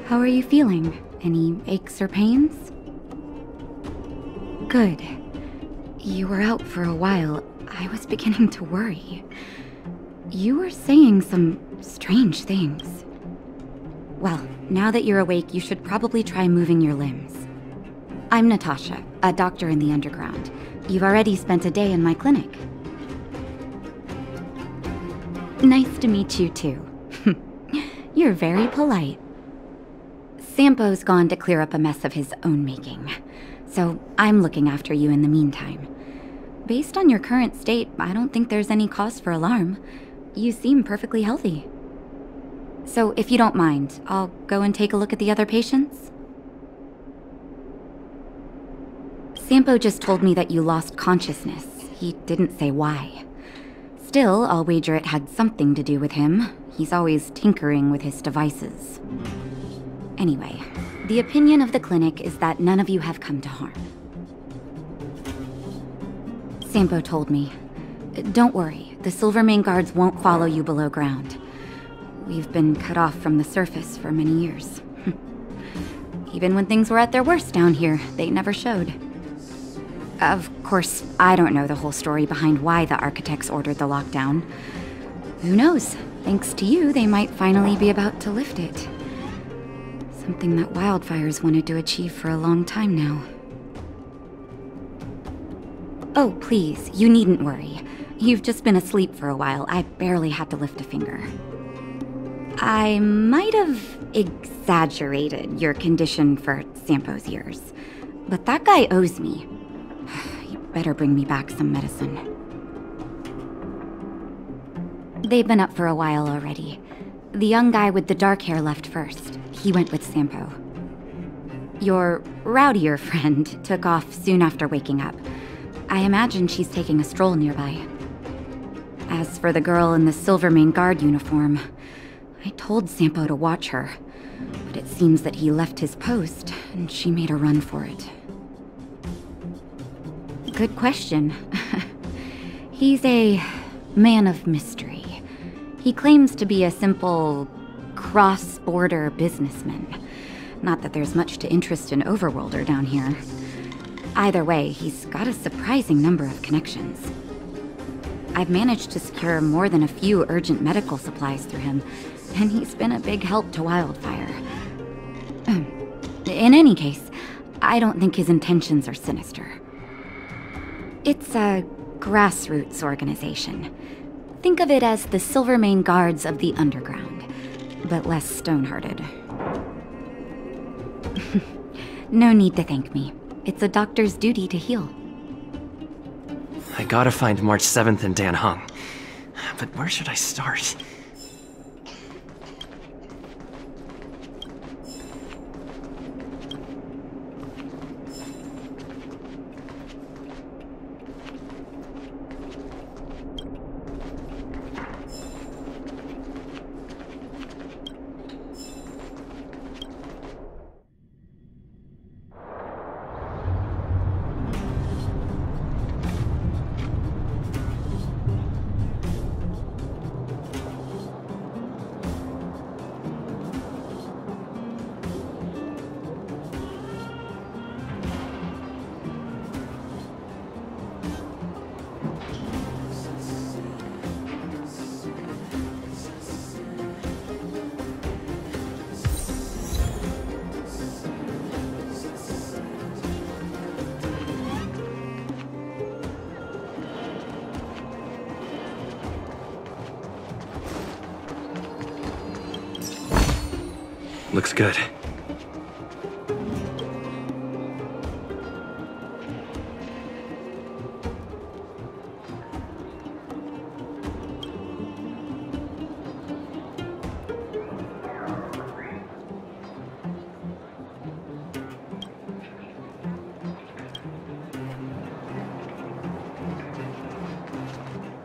How are you feeling? Any aches or pains? Good. You were out for a while. I was beginning to worry. You were saying some strange things. Well, now that you're awake, you should probably try moving your limbs. I'm Natasha, a doctor in the Underground. You've already spent a day in my clinic. Nice to meet you, too. You're very polite. Sampo's gone to clear up a mess of his own making, so I'm looking after you in the meantime. Based on your current state, I don't think there's any cause for alarm. You seem perfectly healthy. So if you don't mind, I'll go and take a look at the other patients. Sampo just told me that you lost consciousness. He didn't say why. Still, I'll wager it had something to do with him. He's always tinkering with his devices. Anyway, the opinion of the clinic is that none of you have come to harm. Sampo told me. Don't worry, the Silvermane guards won't follow you below ground. We've been cut off from the surface for many years. Even when things were at their worst down here, they never showed. Of course, I don't know the whole story behind why the architects ordered the lockdown. Who knows? Thanks to you, they might finally be about to lift it. Something that Wildfire's wanted to achieve for a long time now. Oh, please, you needn't worry. You've just been asleep for a while. I barely had to lift a finger. I might have exaggerated your condition for Sampo's years, but that guy owes me. You better bring me back some medicine. They've been up for a while already. The young guy with the dark hair left first. He went with Sampo. Your rowdier friend took off soon after waking up. I imagine she's taking a stroll nearby. As for the girl in the Silvermane guard uniform, I told Sampo to watch her, but it seems that he left his post and she made a run for it. Good question. He's a man of mystery. He claims to be a simple cross-border businessman. Not that there's much to interest an overworlder down here. Either way, he's got a surprising number of connections. I've managed to secure more than a few urgent medical supplies through him, and he's been a big help to Wildfire. In any case, I don't think his intentions are sinister. It's a grassroots organization. Think of it as the Silvermane Guards of the Underground, but less stone-hearted. No need to thank me. It's a doctor's duty to heal. I gotta find March 7th in Dan Hung. But where should I start? Looks good.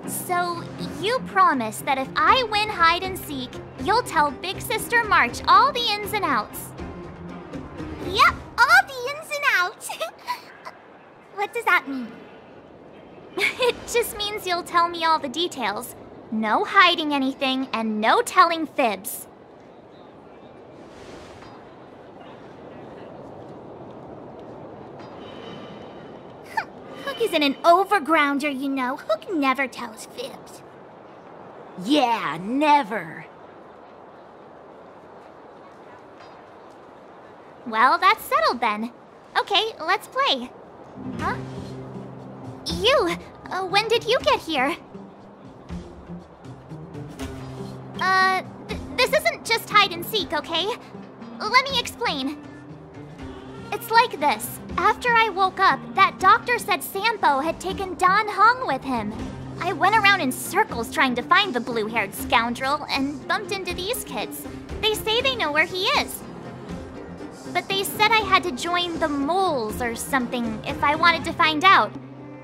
So, you promise that if I win hide and seek, you'll tell Big Sister March all the ins and outs. Yep, all the ins and outs. What does that mean? It just means you'll tell me all the details. No hiding anything and no telling fibs. Hook isn't an overgrounder, you know. Hook never tells fibs. Yeah, never. Well, that's settled then. Okay, let's play. Huh? You! When did you get here? This isn't just hide and seek, okay? Let me explain. It's like this. After I woke up, that doctor said Sampo had taken Dan Hong with him. I went around in circles trying to find the blue-haired scoundrel and bumped into these kids. They say they know where he is. But they said I had to join the moles or something if I wanted to find out.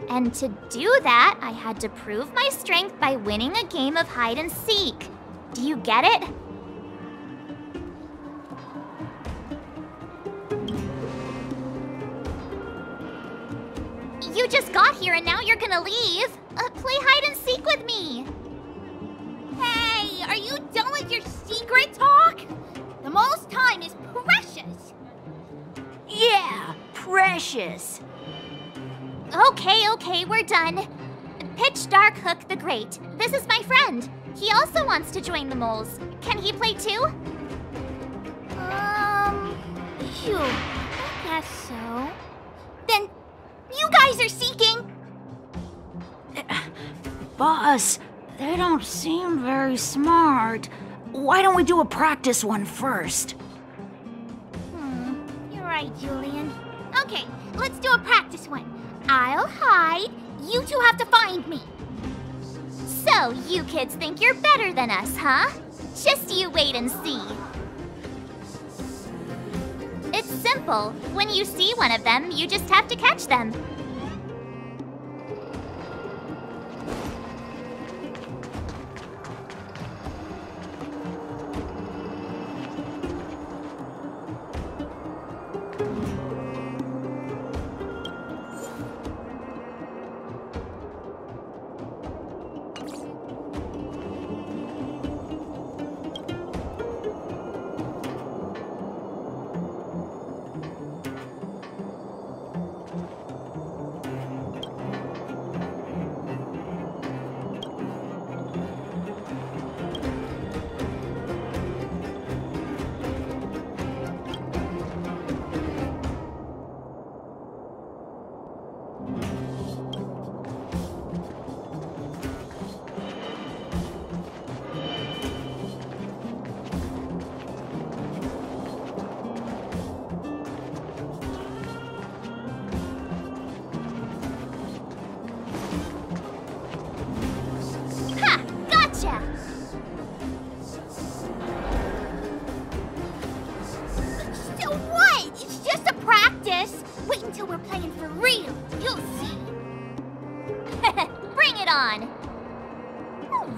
And to do that, I had to prove my strength by winning a game of hide and seek. Do you get it? You just got here and now you're gonna leave. Play hide and seek with me. Hey, are you done with your secret talk? The mole's time is precious. Yeah, precious. Okay, we're done. Pitch Dark Hook the Great. This is my friend. He also wants to join the moles. Can he play too? Sure. I guess so. Then, you guys are seeking. Boss, they don't seem very smart. Why don't we do a practice one first? You're right, Julian. Okay, let's do a practice one. I'll hide. You two have to find me. So, you kids think you're better than us, huh? Just you wait and see. It's simple. When you see one of them, you just have to catch them.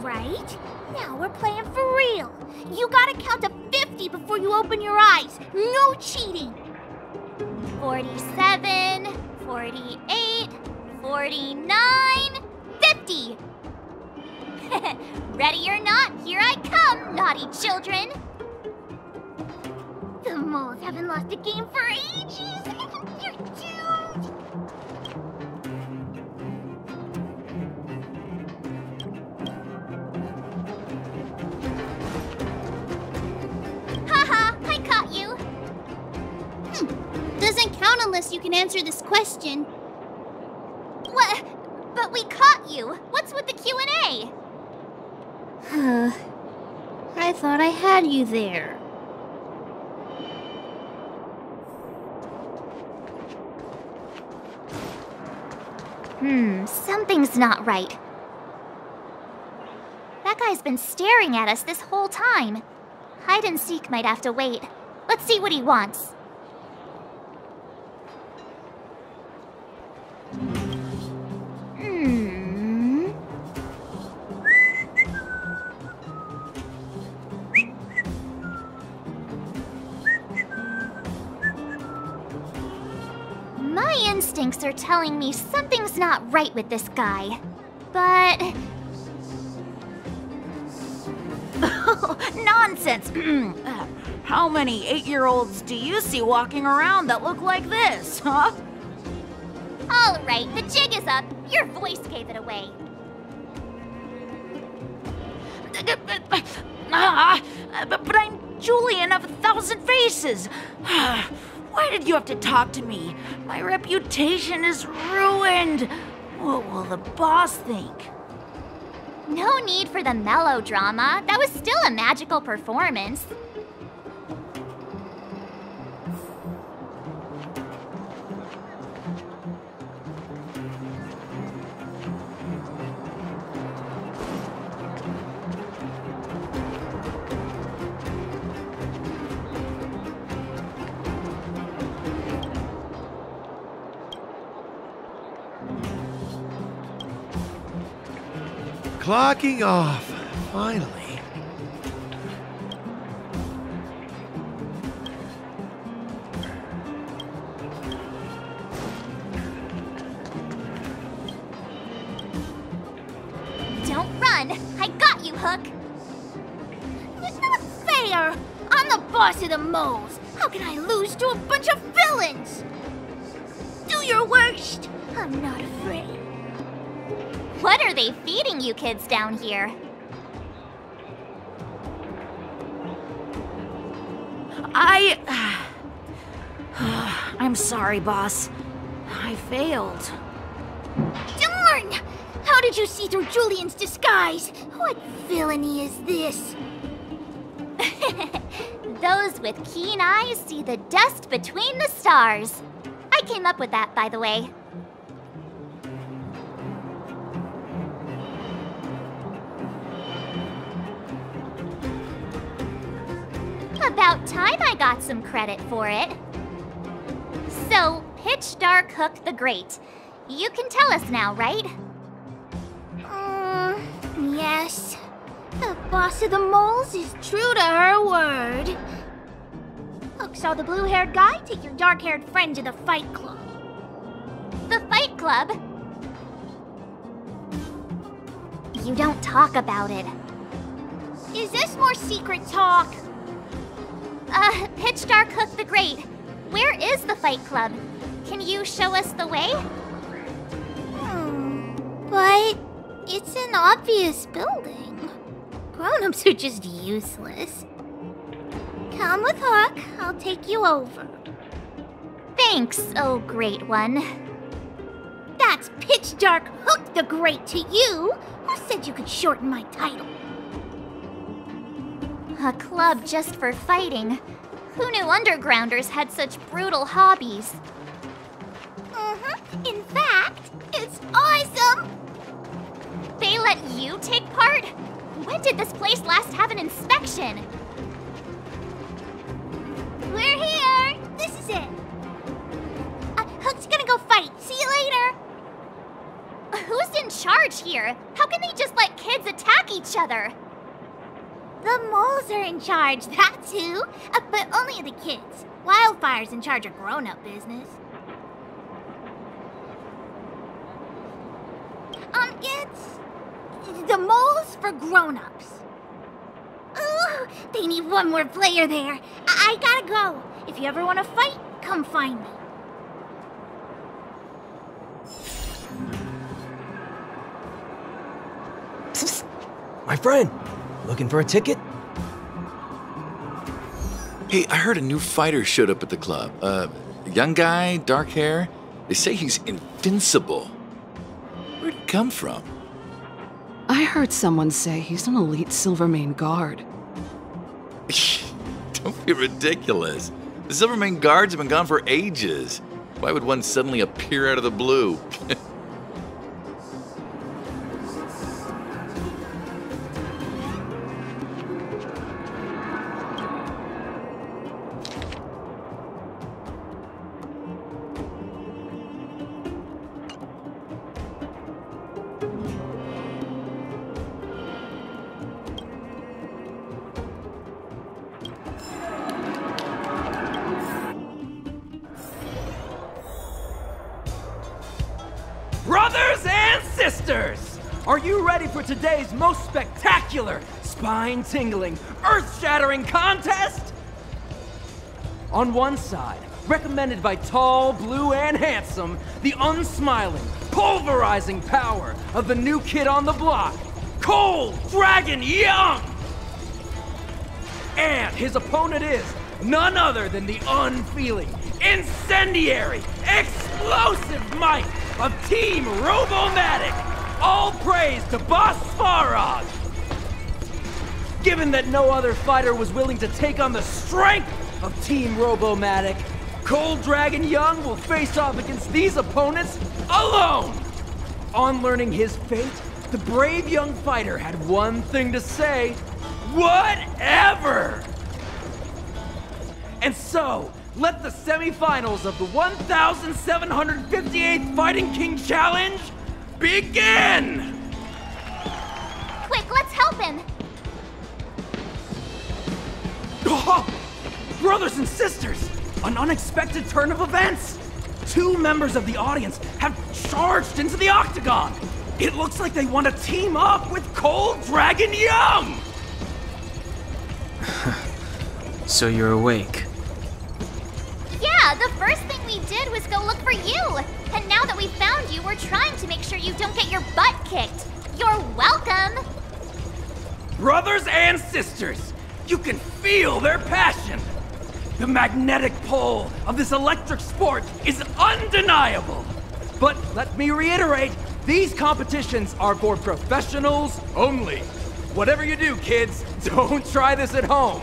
Right? Now we're playing for real. You gotta count to 50 before you open your eyes. No cheating. 47, 48, 49, 50. Ready or not, here I come, naughty children. The moles haven't lost a game for ages. You're doomed. Haha, I caught you. Doesn't count unless you can answer this question. What? But we caught you. What's with the Q&A? I thought I had you there. Something's not right. That guy's been staring at us this whole time. Hide and seek might have to wait. Let's see what he wants. My instincts are telling me something's not right with this guy. But... Nonsense! How many 8-year-olds do you see walking around that look like this, huh? Alright, the jig is up. Your voice gave it away. But I'm Julian of 1,000 Faces. Why did you have to talk to me? My reputation is ruined. What will the boss think? No need for the melodrama. That was still a magical performance. Clocking off, finally. Don't run! I got you, Hook! It's not fair! I'm the boss of the moles! How can I lose to a bunch of villains? Do your worst! I'm not afraid. What are they feeding you kids down here? I'm sorry, boss. I failed. Darn! How did you see through Julian's disguise? What villainy is this? Those with keen eyes see the dust between the stars. I came up with that, by the way. About time I got some credit for it. So, Pitch Dark Hook the Great. You can tell us now, right? Yes. The boss of the moles is true to her word. Hook saw the blue-haired guy take your dark-haired friend to the fight club. The Fight Club? You don't talk about it. Is this more secret talk? Pitch Dark Hook the Great. Where is the Fight Club? Can you show us the way? But it's an obvious building. Grown-ups are just useless. Come with Hook, I'll take you over. Thanks, oh great one. That's Pitch Dark Hook the Great to you. Who said you could shorten my title? A club just for fighting. Who knew undergrounders had such brutal hobbies? In fact, it's awesome! They let you take part? When did this place last have an inspection? We're here! This is it! Hook's gonna go fight. See you later! Who's in charge here? How can they just let kids attack each other? The moles are in charge, that's who. But only the kids. Wildfire's in charge of grown-up business. It's the moles for grown-ups. Ooh, they need one more player there. I gotta go. If you ever want to fight, come find me. My friend, looking for a ticket? Hey, I heard a new fighter showed up at the club. Young guy, dark hair. They say he's invincible. Where'd he come from? I heard someone say he's an elite Silvermane guard. Don't be ridiculous. The Silvermane guards have been gone for ages. Why would one suddenly appear out of the blue? Brothers and sisters! Are you ready for today's most spectacular, spine-tingling, earth-shattering contest? On one side, recommended by tall, blue, and handsome, the unsmiling, pulverizing power of the new kid on the block, Cold Dragon Young! And his opponent is none other than the unfeeling, incendiary, explosive might of Team Robomatic! All praise to Boss Farog! Given that no other fighter was willing to take on the strength of Team Robomatic, Cold Dragon Young will face off against these opponents alone! On learning his fate, the brave young fighter had one thing to say: whatever! And so, let the semifinals of the 1758th Fighting King Challenge begin! Quick, let's help him! Oh, brothers and sisters, an unexpected turn of events! 2 members of the audience have charged into the octagon! It looks like they want to team up with Cold Dragon Young! So you're awake. Yeah, the first thing we did was go look for you! And now that we found you, we're trying to make sure you don't get your butt kicked! You're welcome! Brothers and sisters, you can feel their passion! The magnetic pull of this electric sport is undeniable! But let me reiterate, these competitions are for professionals only. Whatever you do, kids, don't try this at home.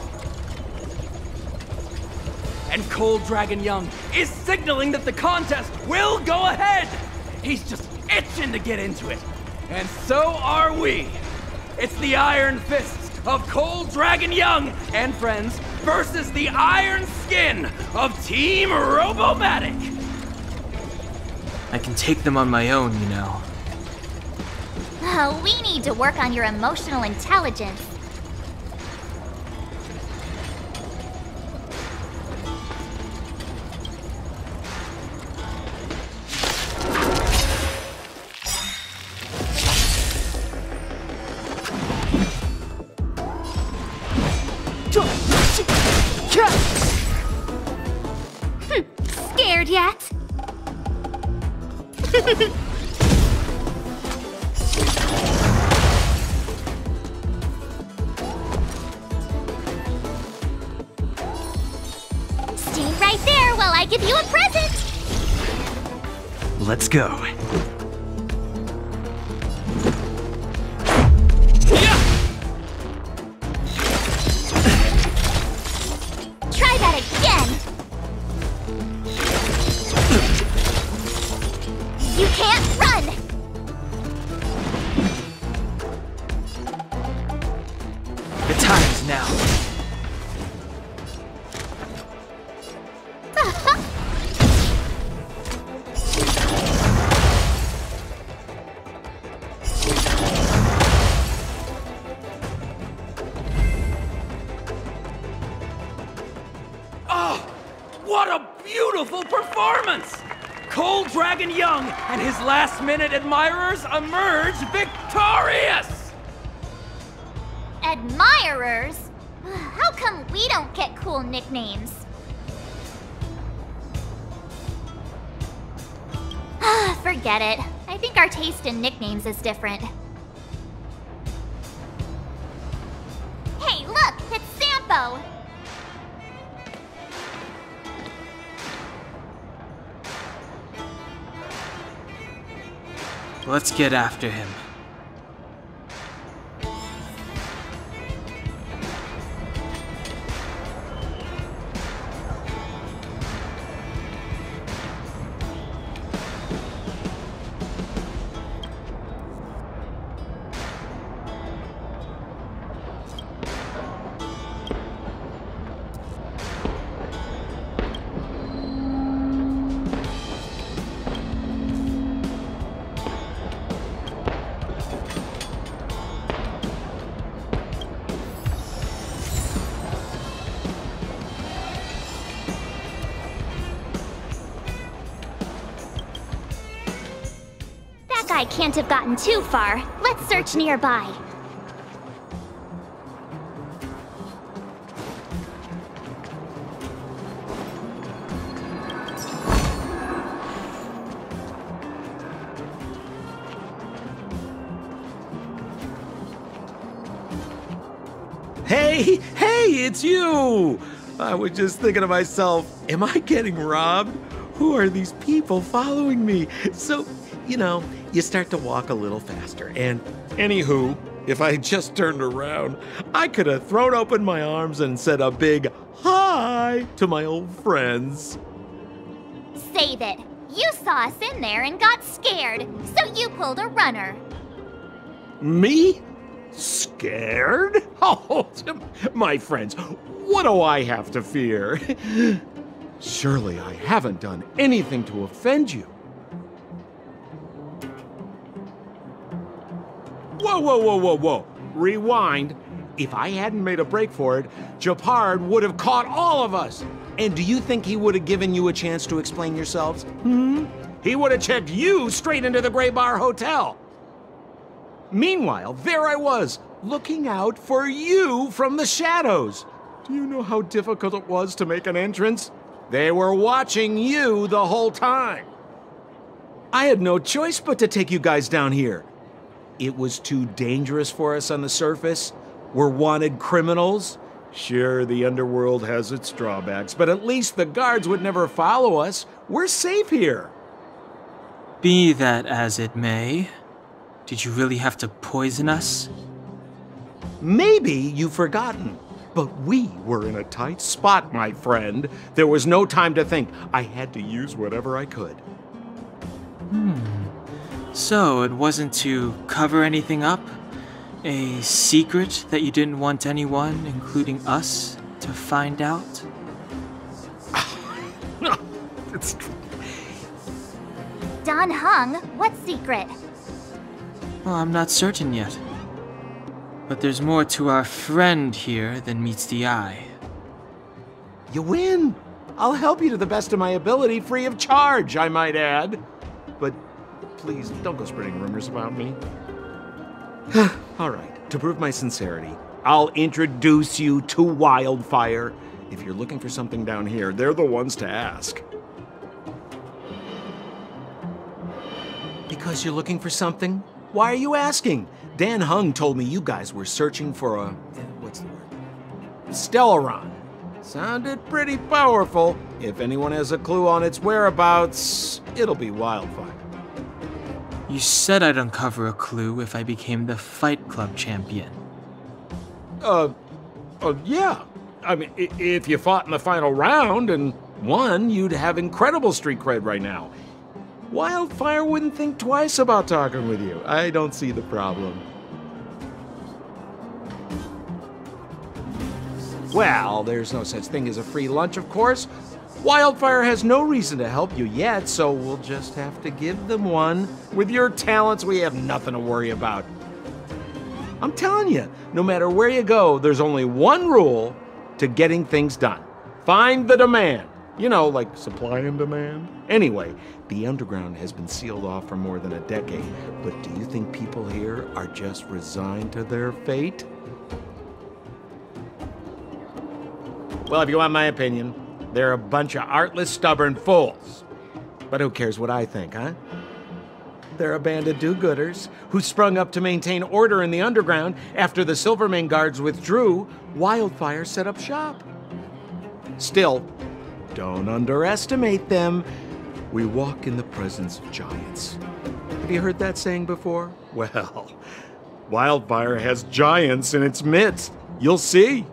And Cold Dragon Young is signaling that the contest will go ahead! He's just itching to get into it. And so are we! It's the Iron Fists of Cold Dragon Young and friends versus the Iron Skin of Team Robomatic! I can take them on my own, you know. Oh, we need to work on your emotional intelligence. Scared yet? Stay right there while I give you a present! Let's go. Try that again! You can't run! The time is now. Oh, what a beautiful performance! Cold Dragon Young and his last-minute admirers emerge victorious! Admirers? How come we don't get cool nicknames? Forget it. I think our taste in nicknames is different. Hey, look! It's Sampo! Let's get after him. That guy can't have gotten too far. Let's search nearby. Hey, it's you! I was just thinking to myself, am I getting robbed? Who are these people following me? So, you start to walk a little faster. And anywho, if I just turned around, I could have thrown open my arms and said a big hi to my old friends. Save it. You saw us in there and got scared, so you pulled a runner. Me? Scared? Oh, my friends, what do I have to fear? Surely I haven't done anything to offend you. Whoa. Rewind. If I hadn't made a break for it, Japard would have caught all of us. And do you think he would have given you a chance to explain yourselves? He would have checked you straight into the Gray Bar Hotel. Meanwhile, there I was, looking out for you from the shadows. Do you know how difficult it was to make an entrance? They were watching you the whole time. I had no choice but to take you guys down here. It was too dangerous for us on the surface. We're wanted criminals. Sure, the Underworld has its drawbacks, but at least the guards would never follow us. We're safe here. Be that as it may, did you really have to poison us? Maybe you've forgotten, but we were in a tight spot, my friend. There was no time to think. I had to use whatever I could. So it wasn't to cover anything up? A secret that you didn't want anyone, including us, to find out? It's... Don Hung, what secret? Well, I'm not certain yet. But there's more to our friend here than meets the eye. You win. I'll help you to the best of my ability, free of charge, I might add. But please, don't go spreading rumors about me. All right, to prove my sincerity, I'll introduce you to Wildfire. If you're looking for something down here, they're the ones to ask. Because you're looking for something? Why are you asking? Dan Hung told me you guys were searching for a... what's the word? Stellaron. Sounded pretty powerful. If anyone has a clue on its whereabouts, it'll be Wildfire. You said I'd uncover a clue if I became the Fight Club champion. Yeah. I mean, if you fought in the final round and won, you'd have incredible street cred right now. Wildfire wouldn't think twice about talking with you. I don't see the problem. Well, there's no such thing as a free lunch, of course. Wildfire has no reason to help you yet, so we'll just have to give them one. With your talents, we have nothing to worry about. I'm telling you, no matter where you go, there's only one rule to getting things done. Find the demand. You know, like supply and demand. Anyway, the Underground has been sealed off for more than a decade, but do you think people here are just resigned to their fate? Well, if you want my opinion, they're a bunch of artless, stubborn fools. But who cares what I think, huh? They're a band of do-gooders who sprung up to maintain order in the Underground after the Silvermane guards withdrew. Wildfire set up shop. Still, don't underestimate them. We walk in the presence of giants. Have you heard that saying before? Well, Wildfire has giants in its midst. You'll see.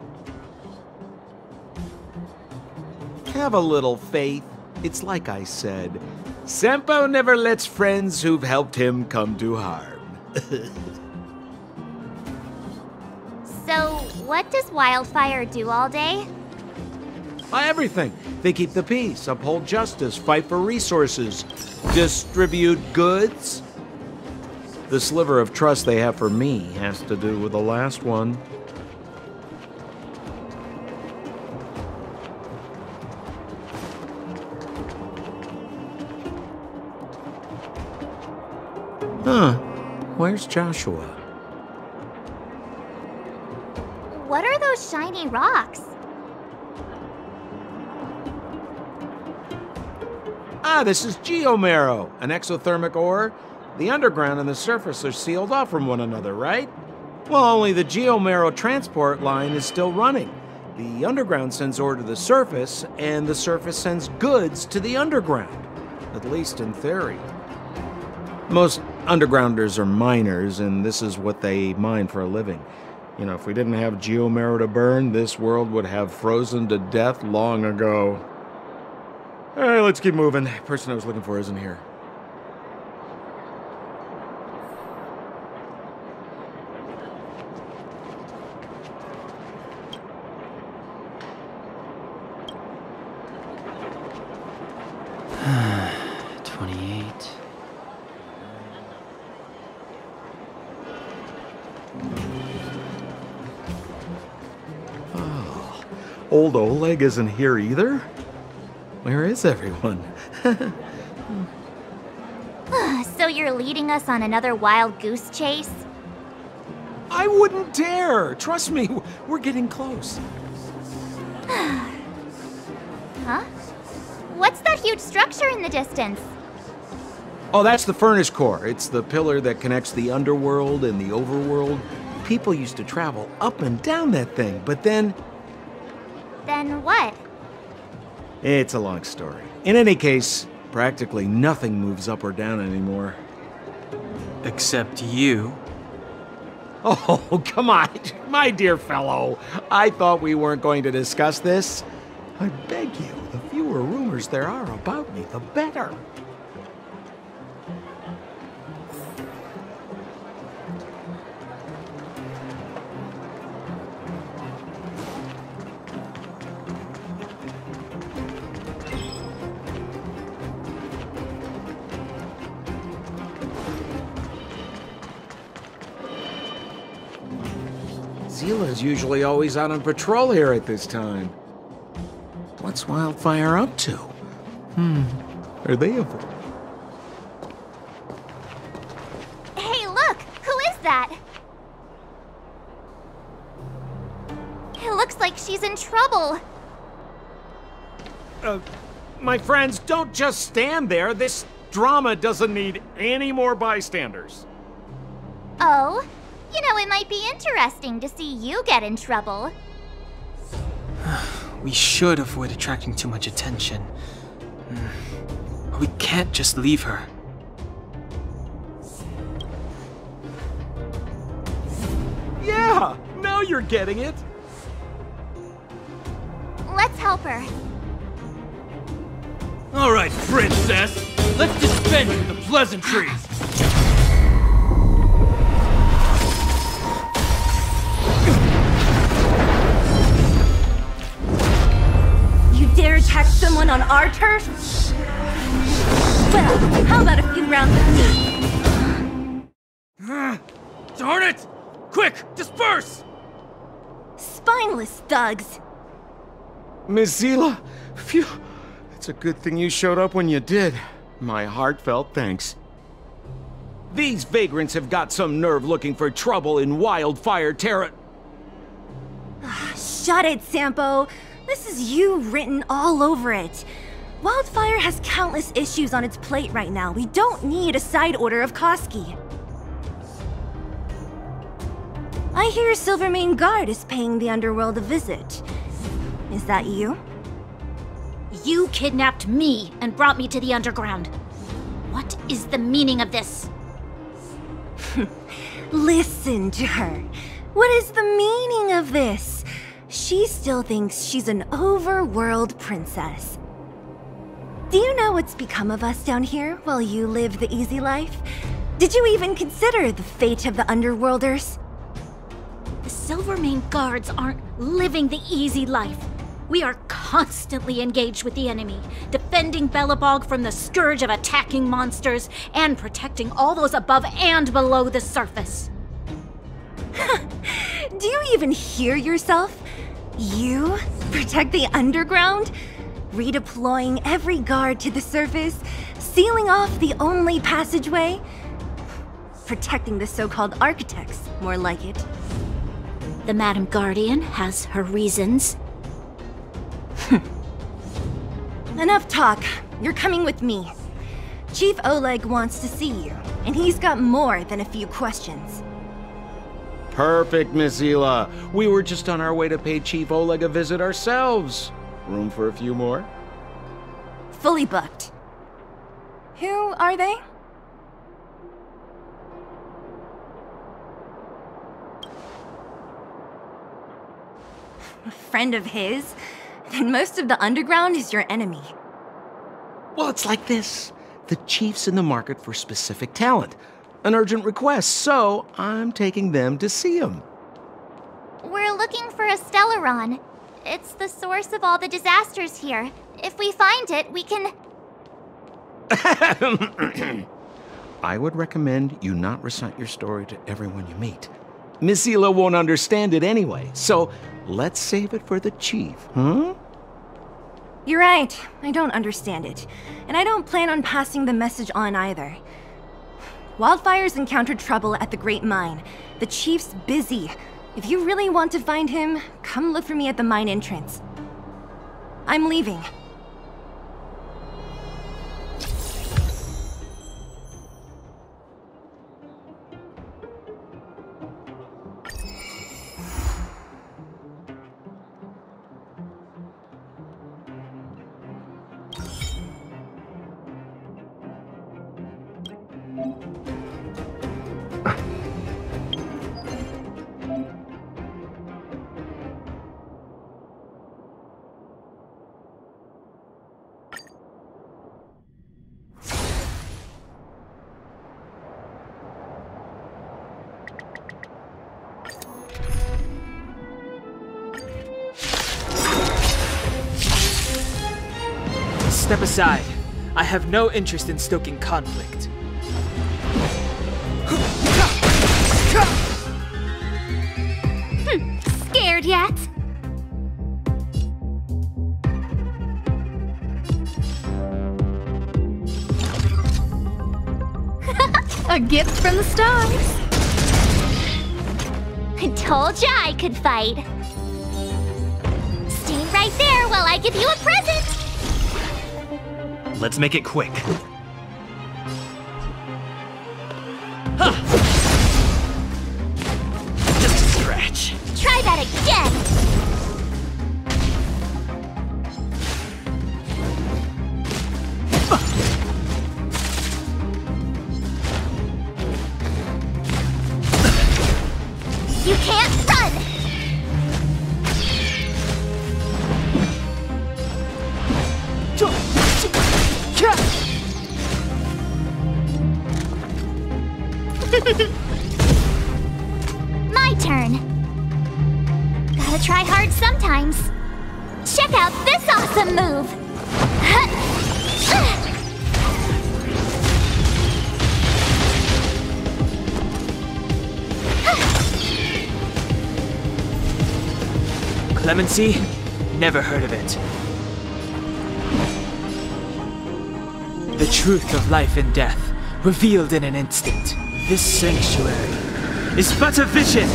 Have a little faith. It's like I said, Senpo never lets friends who've helped him come to harm. So, what does Wildfire do all day? Everything. They keep the peace, uphold justice, fight for resources, distribute goods. The sliver of trust they have for me has to do with the last one. Huh. Where's Joshua? What are those shiny rocks? This is geomarrow, an exothermic ore. The Underground and the surface are sealed off from one another, right? Well, only the Geomero transport line is still running. The underground sends ore to the surface, and the surface sends goods to the underground. At least in theory. Most undergrounders are miners, and this is what they mine for a living. You know, if we didn't have Geomero to burn, this world would have frozen to death long ago. Alright, let's keep moving. The person I was looking for isn't here. Old Oleg isn't here either? Where is everyone? So you're leading us on another wild goose chase? I wouldn't dare! Trust me, we're getting close. Huh? What's that huge structure in the distance? Oh, that's the furnace core. It's the pillar that connects the underworld and the overworld. People used to travel up and down that thing, but then... Then what? It's a long story. In any case, practically nothing moves up or down anymore. Except you. Oh, come on, my dear fellow. I thought we weren't going to discuss this. I beg you, the fewer rumors there are about me, the better. Zila's usually always out on patrol here at this time. What's Wildfire up to? Are they ever... Hey, look! Who is that? It looks like she's in trouble. My friends, don't just stand there. This drama doesn't need any more bystanders. Oh? You know, it might be interesting to see you get in trouble. We should avoid attracting too much attention. But we can't just leave her. Yeah! Now you're getting it! Let's help her. All right, princess. Let's dispense with the pleasantries. Dare attack someone on our turf? Well, how about a few rounds with me? Darn it! Quick, disperse! Spineless thugs. Miss Zila, phew. It's a good thing you showed up when you did. My heartfelt thanks. These vagrants have got some nerve looking for trouble in Wildfire Terra. Shut it, Sampo. This is you written all over it. Wildfire has countless issues on its plate right now. We don't need a side order of Koski. I hear Silvermane Guard is paying the Underworld a visit. Is that you? You kidnapped me and brought me to the Underground. What is the meaning of this? Listen to her. What is the meaning of this? She still thinks she's an overworld princess. Do you know what's become of us down here while you live the easy life? Did you even consider the fate of the Underworlders? The Silvermane Guards aren't living the easy life. We are constantly engaged with the enemy, defending Belobog from the scourge of attacking monsters and protecting all those above and below the surface. Do you even hear yourself? You protect the underground? Redeploying every guard to the surface? Sealing off the only passageway? Protecting the so-called architects, more like it. The Madam Guardian has her reasons. Enough talk. You're coming with me. Chief Oleg wants to see you, and he's got more than a few questions. Perfect, Miss Hila. We were just on our way to pay Chief Oleg a visit ourselves. Room for a few more? Fully booked. Who are they? A friend of his? Then most of the underground is your enemy. Well, it's like this. The Chief's in the market for specific talent. An urgent request, so I'm taking them to see him. We're looking for a Stellaron. It's the source of all the disasters here. If we find it, we can... I would recommend you not recite your story to everyone you meet. Miss Hila won't understand it anyway, so let's save it for the Chief, huh? You're right. I don't understand it. And I don't plan on passing the message on either. Wildfire's encountered trouble at the Great Mine. The Chief's busy. If you really want to find him, come look for me at the mine entrance. I'm leaving. Step aside. I have no interest in stoking conflict. Scared yet? A gift from the stars. I told ya I could fight. Stay right there while I give you a present. Let's make it quick. Just a scratch. Try that again. You can't run! My turn. Gotta try hard sometimes. Check out this awesome move! Clemency? Never heard of it. The truth of life and death, revealed in an instant. This sanctuary is but a vision!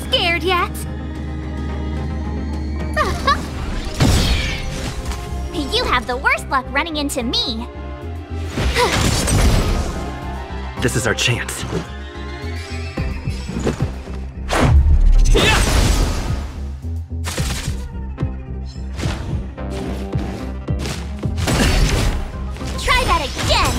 Scared yet? You have the worst luck running into me. This is our chance. Try that again.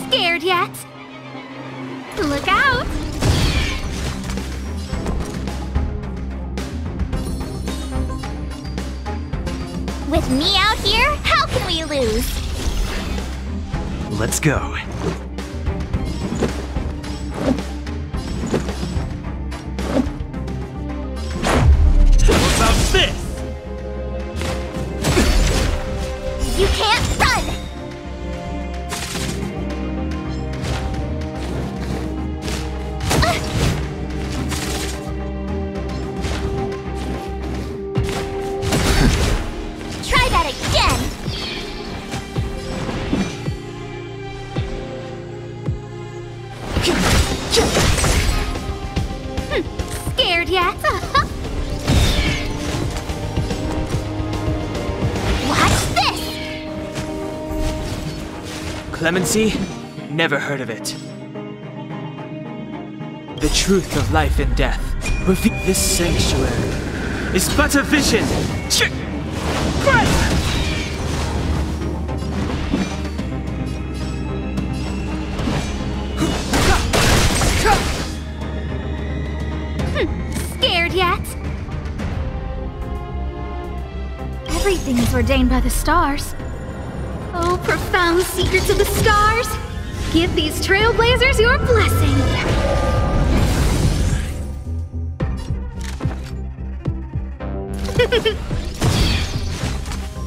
Scared yet? Look out! With me out here, how can we lose? Let's go. What about this? You can't run! Try that again! Scared yet? Watch this! Clemency? Never heard of it. The truth of life and death. This sanctuary is but a vision. Scared yet? Everything is ordained by the stars. Oh, profound secrets of the stars! Give these trailblazers your blessing!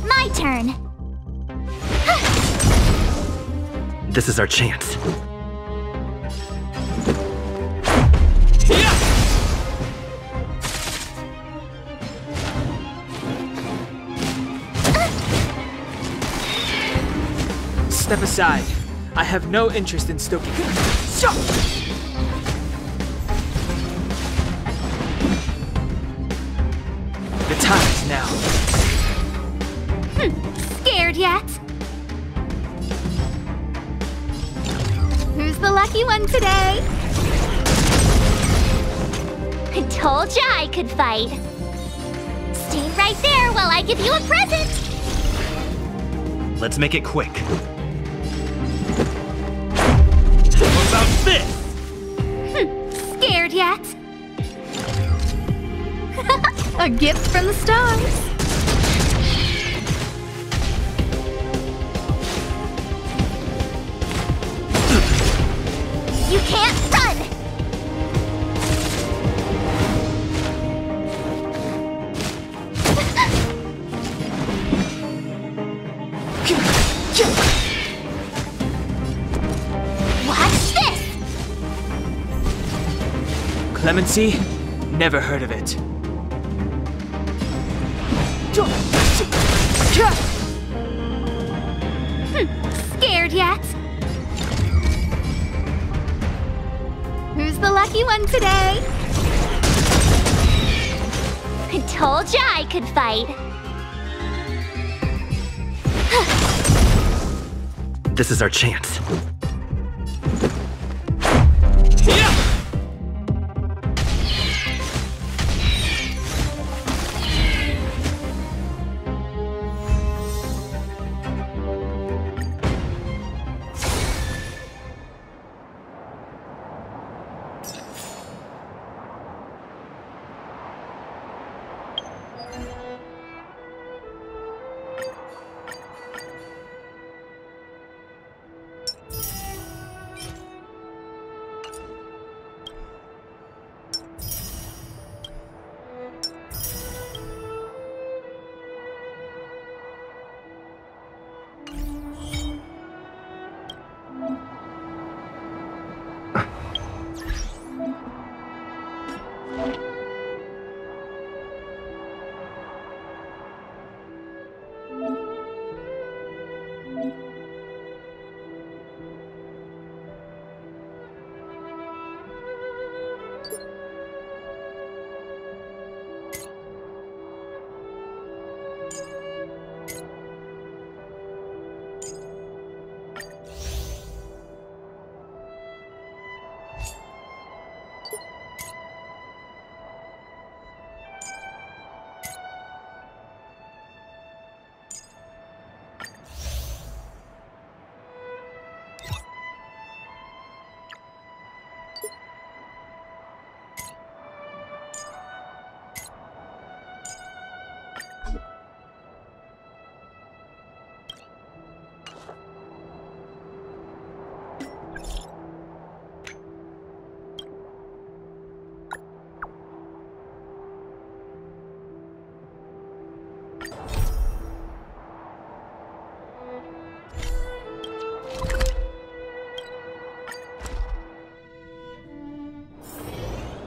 My turn. This is our chance. Step aside. I have no interest in stoking. The time is now. Scared yet? Who's the lucky one today? I told ya I could fight. Stay right there while I give you a present. Let's make it quick. What about this? Scared yet? A gift from the stars. You can't run! Watch this! Clemency? Never heard of it. Scared yet? Who's the lucky one today? I told ya I could fight. This is our chance.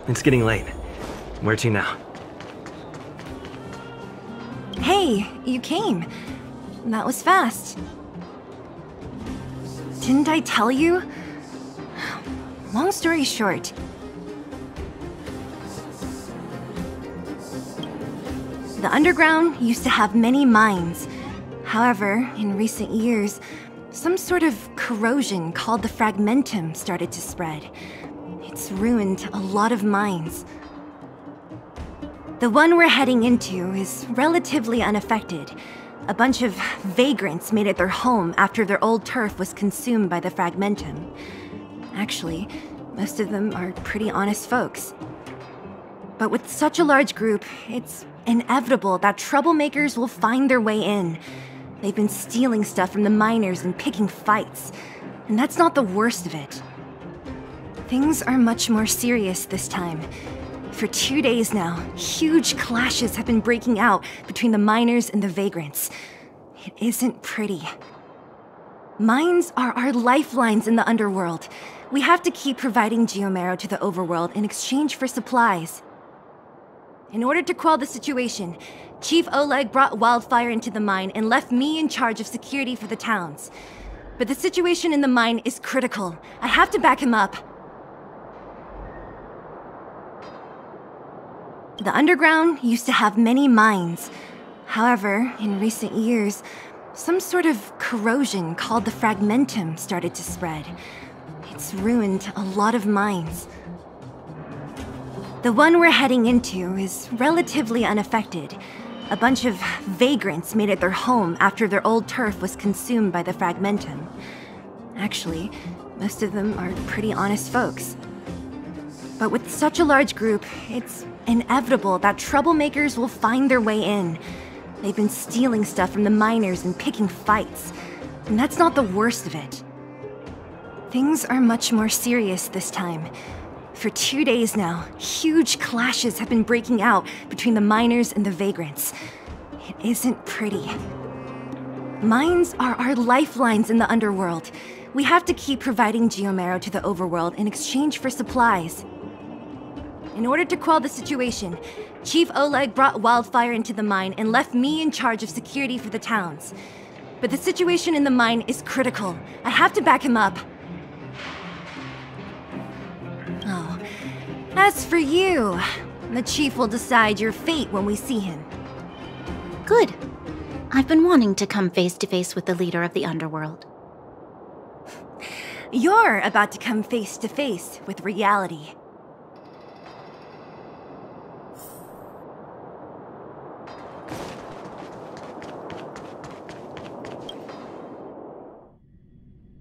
It's getting late. Where to now? Hey, you came. That was fast. Didn't I tell you? long story short, the underground used to have many mines. However, in recent years, some sort of corrosion called the fragmentum started to spread. It's ruined a lot of mines. The one we're heading into is relatively unaffected. A bunch of vagrants made it their home after their old turf was consumed by the fragmentum. Actually, most of them are pretty honest folks. But with such a large group, it's inevitable that troublemakers will find their way in. They've been stealing stuff from the miners and picking fights. And that's not the worst of it. Things are much more serious this time. For 2 days now, huge clashes have been breaking out between the miners and the vagrants. It isn't pretty. Mines are our lifelines in the underworld. We have to keep providing geomarrow to the overworld in exchange for supplies. In order to quell the situation, Chief Oleg brought wildfire into the mine and left me in charge of security for the towns. But the situation in the mine is critical. I have to back him up. The underground used to have many mines. However, in recent years, some sort of corrosion called the fragmentum started to spread. It's ruined a lot of mines. The one we're heading into is relatively unaffected. A bunch of vagrants made it their home after their old turf was consumed by the fragmentum. Actually, most of them are pretty honest folks. But with such a large group, it's inevitable that troublemakers will find their way in. They've been stealing stuff from the miners and picking fights. And that's not the worst of it. Things are much more serious this time. For 2 days now, huge clashes have been breaking out between the miners and the vagrants. It isn't pretty. Mines are our lifelines in the underworld. We have to keep providing geomarrow to the overworld in exchange for supplies. In order to quell the situation, Chief Oleg brought wildfire into the mine and left me in charge of security for the towns. But the situation in the mine is critical. I have to back him up. Oh, as for you, the Chief will decide your fate when we see him. Good. I've been wanting to come face to face with the leader of the Underworld. You're about to come face to face with reality.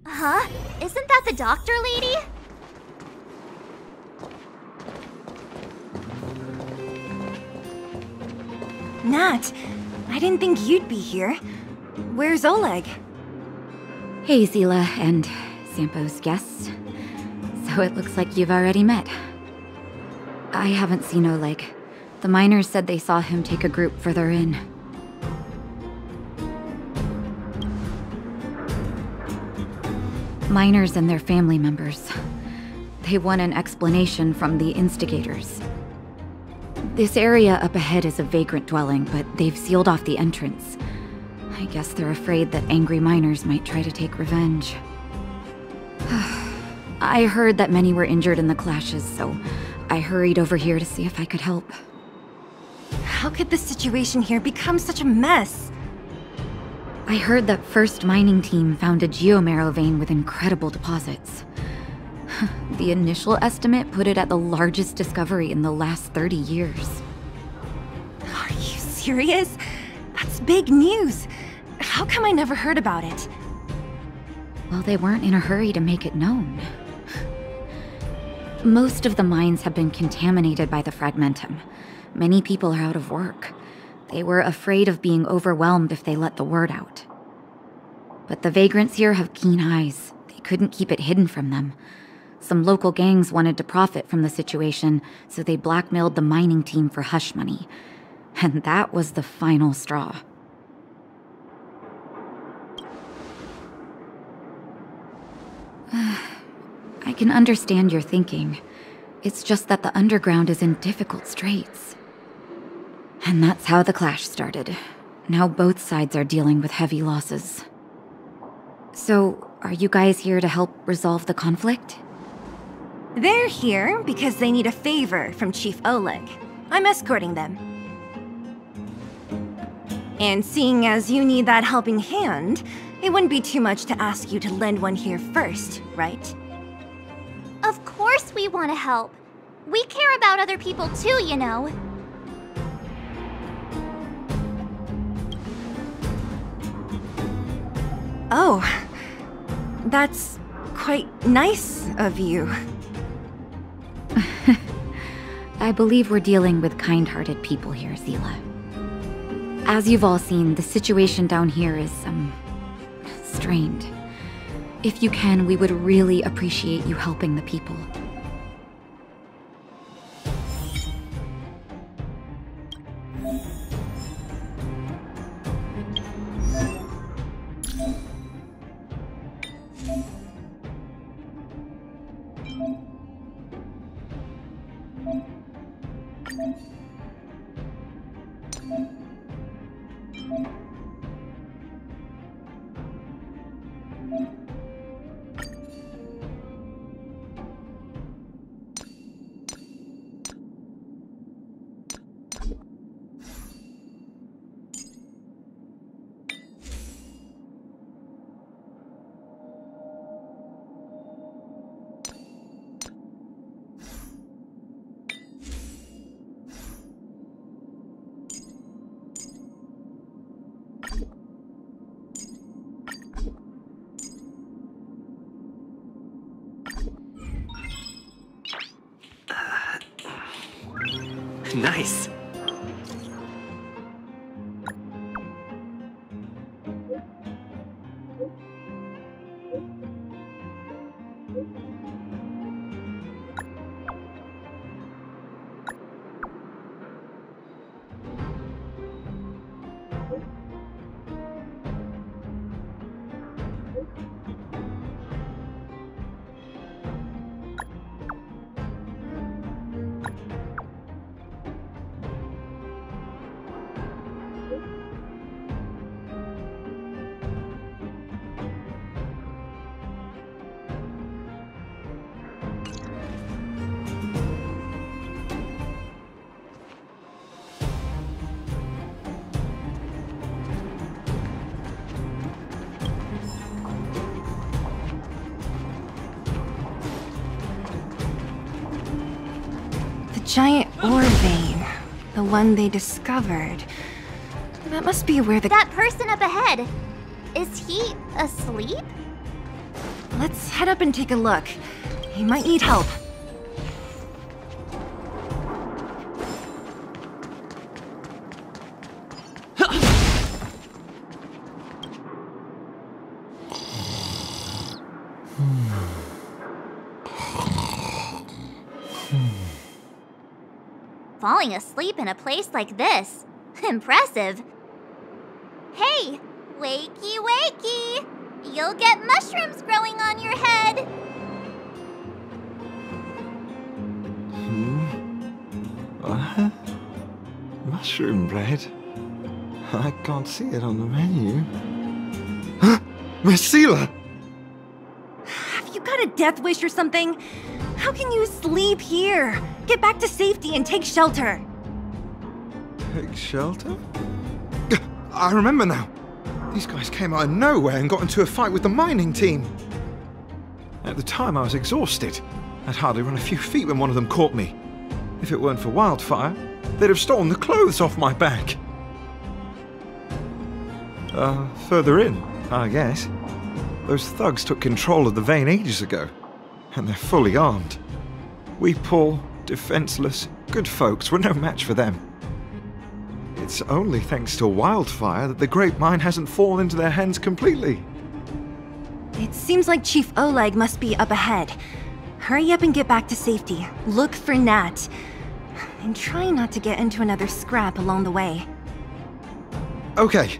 Huh? Isn't that the doctor lady? Nat, I didn't think you'd be here. Where's Oleg? Hey, Zila and Sampo's guests. So it looks like you've already met. I haven't seen Oleg. The miners said they saw him take a group further in. Miners and their family members. They want an explanation from the instigators. This area up ahead is a vagrant dwelling, but they've sealed off the entrance. I guess they're afraid that angry miners might try to take revenge. I heard that many were injured in the clashes, so I hurried over here to see if I could help. How could the situation here become such a mess? I heard that First Mining Team found a geomarrow vein with incredible deposits. The initial estimate put it at the largest discovery in the last 30 years. Are you serious? That's big news. How come I never heard about it? Well, they weren't in a hurry to make it known. Most of the mines have been contaminated by the fragmentum. Many people are out of work. They were afraid of being overwhelmed if they let the word out. But the vagrants here have keen eyes. They couldn't keep it hidden from them. Some local gangs wanted to profit from the situation, so they blackmailed the mining team for hush money. And that was the final straw. I can understand your thinking. It's just that the underground is in difficult straits. And that's how the clash started. Now both sides are dealing with heavy losses. So, are you guys here to help resolve the conflict? They're here because they need a favor from Chief Oleg. I'm escorting them. And seeing as you need that helping hand, it wouldn't be too much to ask you to lend one here first, right? Of course we want to help. We care about other people too, you know. Oh, that's quite nice of you. I believe we're dealing with kind-hearted people here, Zila. As you've all seen, the situation down here is, strained. If you can, we would really appreciate you helping the people. Nice. Giant ore vein. The one they discovered. That must be where the— That person up ahead. Is he asleep? Let's head up and take a look. He might need help. Falling asleep in a place like this. Impressive. Hey, wakey wakey! You'll get mushrooms growing on your head. What? Mushroom bread? I can't see it on the menu. Miss Seela! Have you got a death wish or something? How can you sleep here? Get back to safety and take shelter. Take shelter? I remember now. These guys came out of nowhere and got into a fight with the mining team. At the time, I was exhausted. I'd hardly run a few feet when one of them caught me. If it weren't for Wildfire, they'd have stolen the clothes off my back. Further in, I guess. Those thugs took control of the vein ages ago, and they're fully armed. We poor, defenseless, good folks were no match for them. It's only thanks to Wildfire that the Great Mine hasn't fallen into their hands completely. It seems like Chief Oleg must be up ahead. Hurry up and get back to safety. Look for Nat. And try not to get into another scrap along the way. Okay.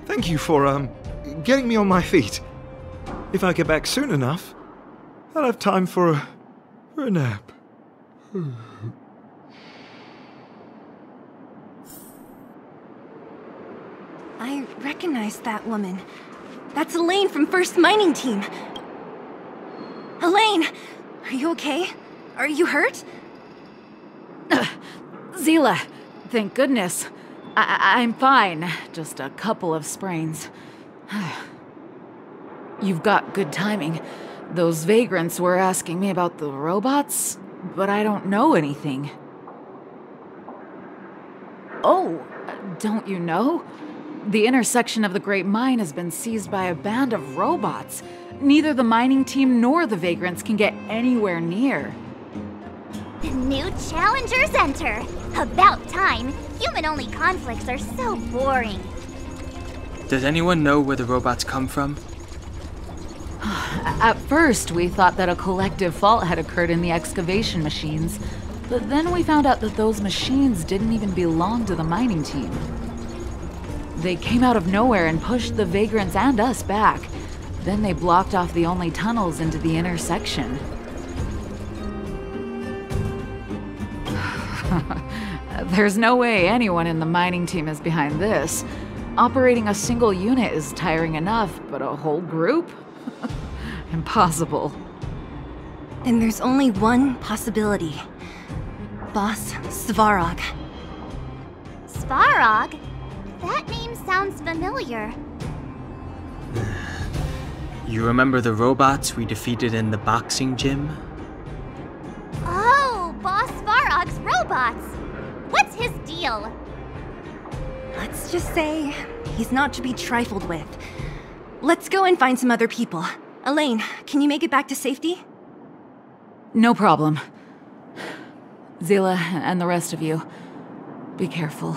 Thank you for, getting me on my feet. If I get back soon enough, I'll have time for a nap. I recognize that woman. That's Elaine from First Mining Team. Elaine! Are you okay? Are you hurt? Zila, thank goodness. I'm fine. Just a couple of sprains. You've got good timing. Those vagrants were asking me about the robots, but I don't know anything. Oh, don't you know? The intersection of the Great Mine has been seized by a band of robots. Neither the mining team nor the vagrants can get anywhere near. New challengers enter. About time. Human-only conflicts are so boring. Does anyone know where the robots come from? At first, we thought that a collective fault had occurred in the excavation machines, but then we found out that those machines didn't even belong to the mining team. They came out of nowhere and pushed the vagrants and us back. Then they blocked off the only tunnels into the intersection. There's no way anyone in the mining team is behind this. Operating a single unit is tiring enough, but a whole group? Impossible. Then there's only one possibility. Boss Svarog. Svarog? That name sounds familiar. You remember the robots we defeated in the boxing gym? Oh, Boss Svarog's robots! What's his deal? Let's just say he's not to be trifled with. Let's go and find some other people. Elaine, can you make it back to safety? No problem. Zila and the rest of you, be careful.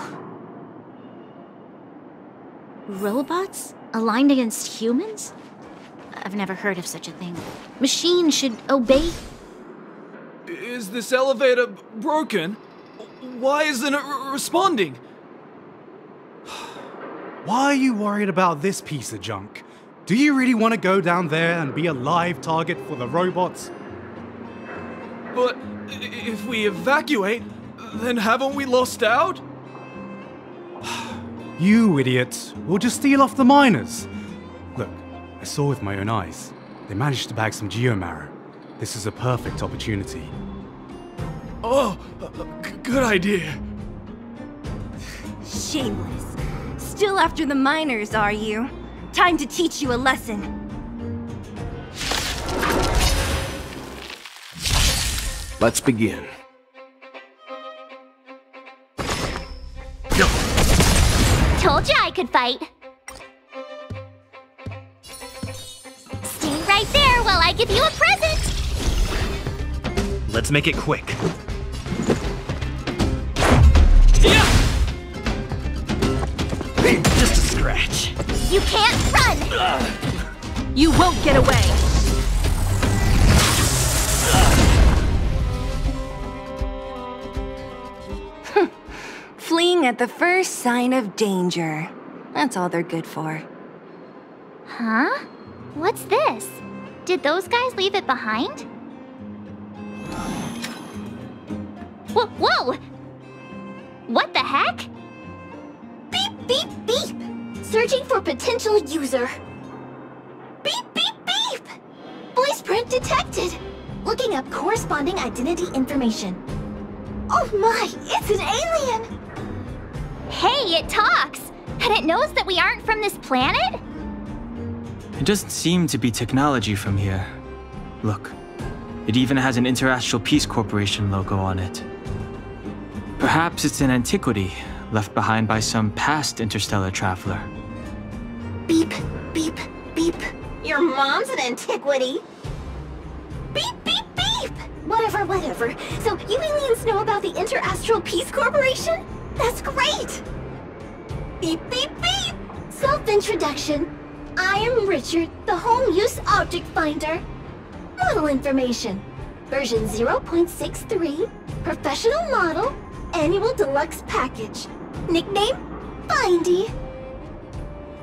Robots? Aligned against humans? I've never heard of such a thing. Machines should obey. Is this elevator broken? Why isn't it responding? Why are you worried about this piece of junk? Do you really want to go down there and be a live target for the robots? But if we evacuate, then haven't we lost out? You idiots. We'll just steal off the miners. Look, I saw with my own eyes. They managed to bag some geomarrow. This is a perfect opportunity. Oh, good idea. Shameless. Still after the miners, are you? Time to teach you a lesson. Let's begin. Told you I could fight. Stay right there while I give you a present. Let's make it quick. Yeah! Just a scratch. You can't run! You won't get away! Fleeing at the first sign of danger. That's all they're good for. Huh? What's this? Did those guys leave it behind? Whoa! What the heck? Beep, beep, beep! Searching for potential user. Beep, beep, beep! Voice print detected. Looking up corresponding identity information. Oh my, it's an alien! Hey, it talks! And it knows that we aren't from this planet? It doesn't seem to be technology from here. Look, it even has an Interastral Peace Corporation logo on it. Perhaps it's an antiquity left behind by some past interstellar traveler. Beep, beep, beep. Your mom's an antiquity. Beep, beep, beep! Whatever. So you aliens know about the Interastral Peace Corporation? That's great! Beep, beep, beep! Self-introduction. I am Richard, the home use object finder. Model information. Version 0.63. Professional model. Annual deluxe package. Nickname? Findy.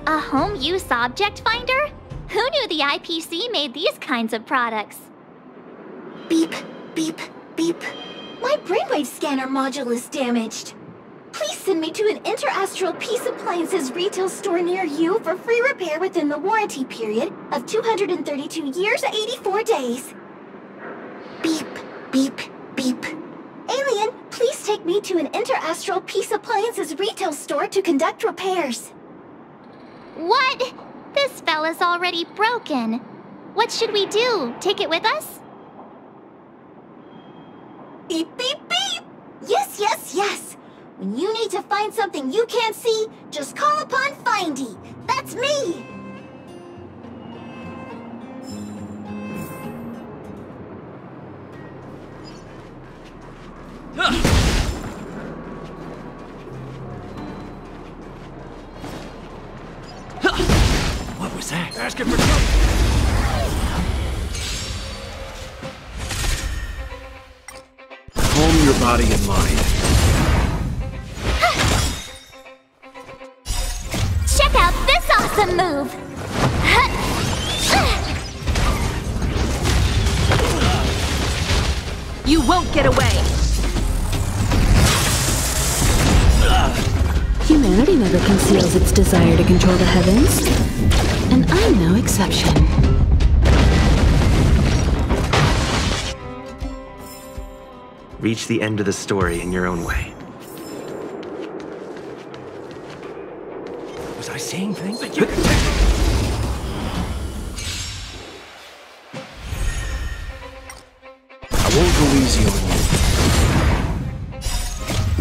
A home use object finder? Who knew the IPC made these kinds of products? Beep, beep, beep. My brainwave scanner module is damaged. Please send me to an Interastral Peace Appliances retail store near you for free repair within the warranty period of 232 years, 84 days. Beep, beep. Alien, please take me to an interastral Peace Appliances retail store to conduct repairs. What? This fella's already broken. What should we do? Take it with us? Beep, beep, beep! Yes, yes, yes! When you need to find something you can't see, just call upon Findy. That's me! What was that? Asking for trouble. Calm your body and mind. Check out this awesome move! You won't get away! Humanity never conceals its desire to control the heavens. And I'm no exception. Reach the end of the story in your own way. Was I saying things that you could take? I won't go easy on you.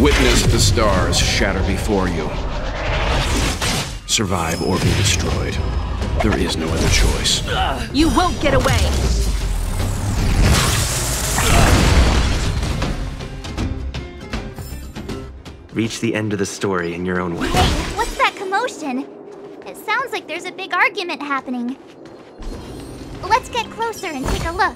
Witness the stars shatter before you. Survive or be destroyed. There is no other choice. You won't get away! Reach the end of the story in your own way. Hey, what's that commotion? It sounds like there's a big argument happening. Let's get closer and take a look.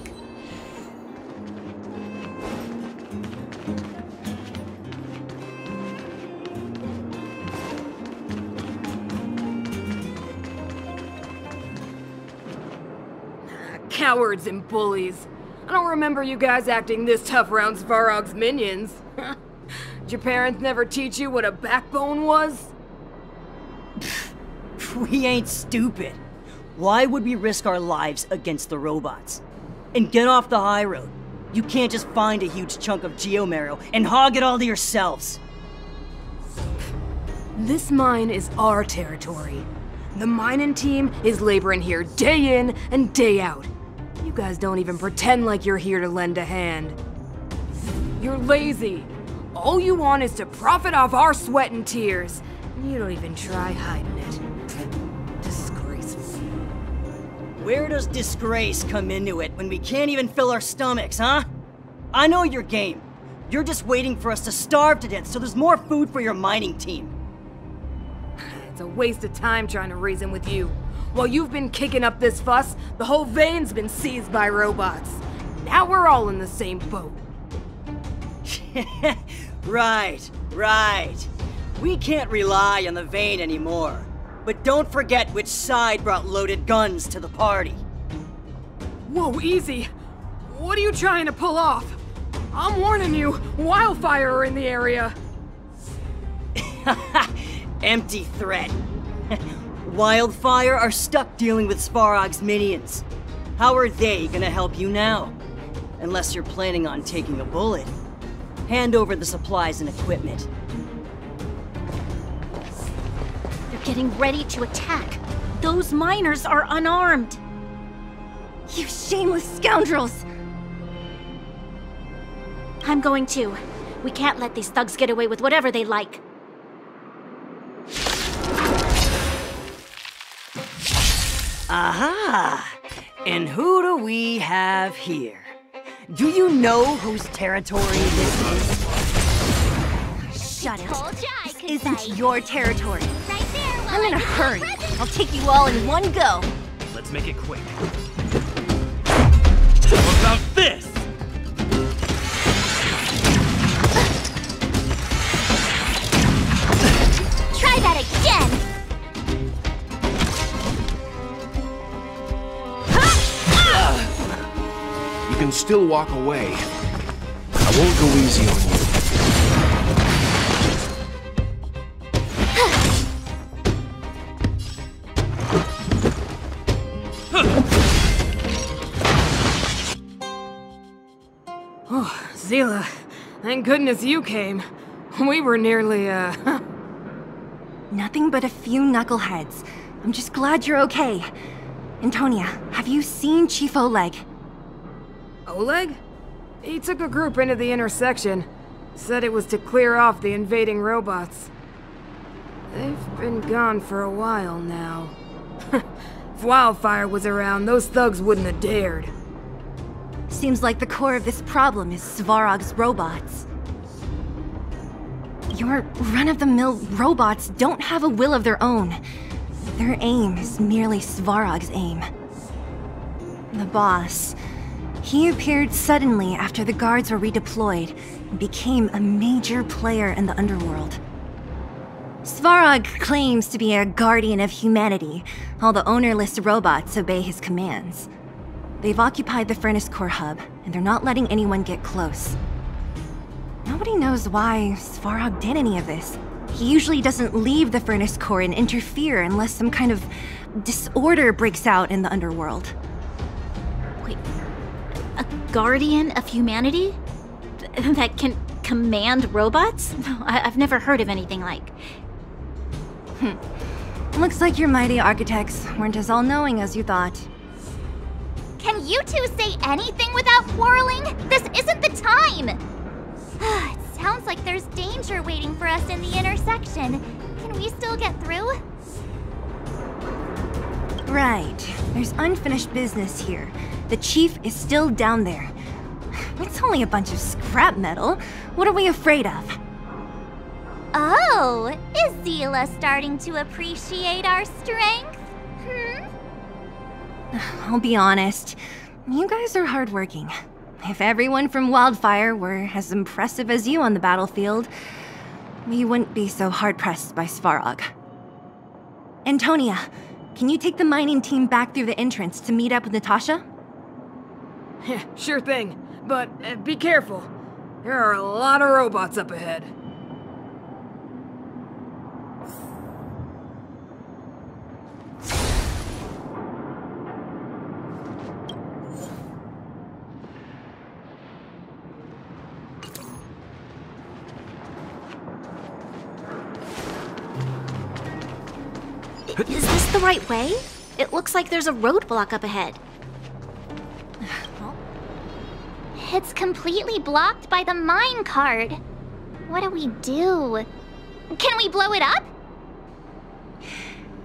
Cowards and bullies. I don't remember you guys acting this tough around Svarog's minions. Did your parents never teach you what a backbone was? We ain't stupid. Why would we risk our lives against the robots? And get off the high road. You can't just find a huge chunk of geomarrow and hog it all to yourselves. This mine is our territory. The mining team is laboring here day in and day out. You guys don't even pretend like you're here to lend a hand. You're lazy. All you want is to profit off our sweat and tears. You don't even try hiding it. Disgraceful. Where does disgrace come into it when we can't even fill our stomachs, huh? I know your game. You're just waiting for us to starve to death so there's more food for your mining team. It's a waste of time trying to reason with you. While you've been kicking up this fuss, the whole vein's been seized by robots. Now we're all in the same boat. Right. We can't rely on the vein anymore. But don't forget which side brought loaded guns to the party. Whoa, easy. What are you trying to pull off? I'm warning you, wildfire are in the area. Empty threat. Wildfire are stuck dealing with Svarog's minions. How are they gonna help you now? Unless you're planning on taking a bullet. Hand over the supplies and equipment. They're getting ready to attack. Those miners are unarmed. You shameless scoundrels! I'm going too. We can't let these thugs get away with whatever they like. Aha! And who do we have here? Do you know whose territory this is? Shut up. This isn't your territory. I'm in a hurry. I'll take you all in one go. Let's make it quick. What about this? Try that again! You can still walk away. I won't go easy on you. Oh, Zila, thank goodness you came. We were nearly, Nothing but a few knuckleheads. I'm just glad you're okay. Antonia, have you seen Chief Oleg? Oleg? He took a group into the intersection. Said it was to clear off the invading robots. They've been gone for a while now. If Wildfire was around, those thugs wouldn't have dared. Seems like the core of this problem is Svarog's robots. Your run-of-the-mill robots don't have a will of their own. Their aim is merely Svarog's aim. The boss, he appeared suddenly after the guards were redeployed and became a major player in the Underworld. Svarog claims to be a guardian of humanity, while the ownerless robots obey his commands. They've occupied the Furnace Core hub, and they're not letting anyone get close. Nobody knows why Svarog did any of this. He usually doesn't leave the Furnace Core and interfere unless some kind of disorder breaks out in the Underworld. Wait, a guardian of humanity? That can command robots? I've never heard of anything like. Looks like your mighty architects weren't as all-knowing as you thought. Can you two say anything without quarreling? This isn't the time! It sounds like there's danger waiting for us in the intersection. Can we still get through? Right. There's unfinished business here. The chief is still down there. It's only a bunch of scrap metal. What are we afraid of? Oh, is Zila starting to appreciate our strength? I'll be honest. You guys are hardworking. If everyone from Wildfire were as impressive as you on the battlefield, we wouldn't be so hard-pressed by Svarog. Antonia, can you take the mining team back through the entrance to meet up with Natasha? Sure thing, but be careful. There are a lot of robots up ahead. Is this the right way? It looks like there's a roadblock up ahead. It's completely blocked by the minecart. What do we do? Can we blow it up?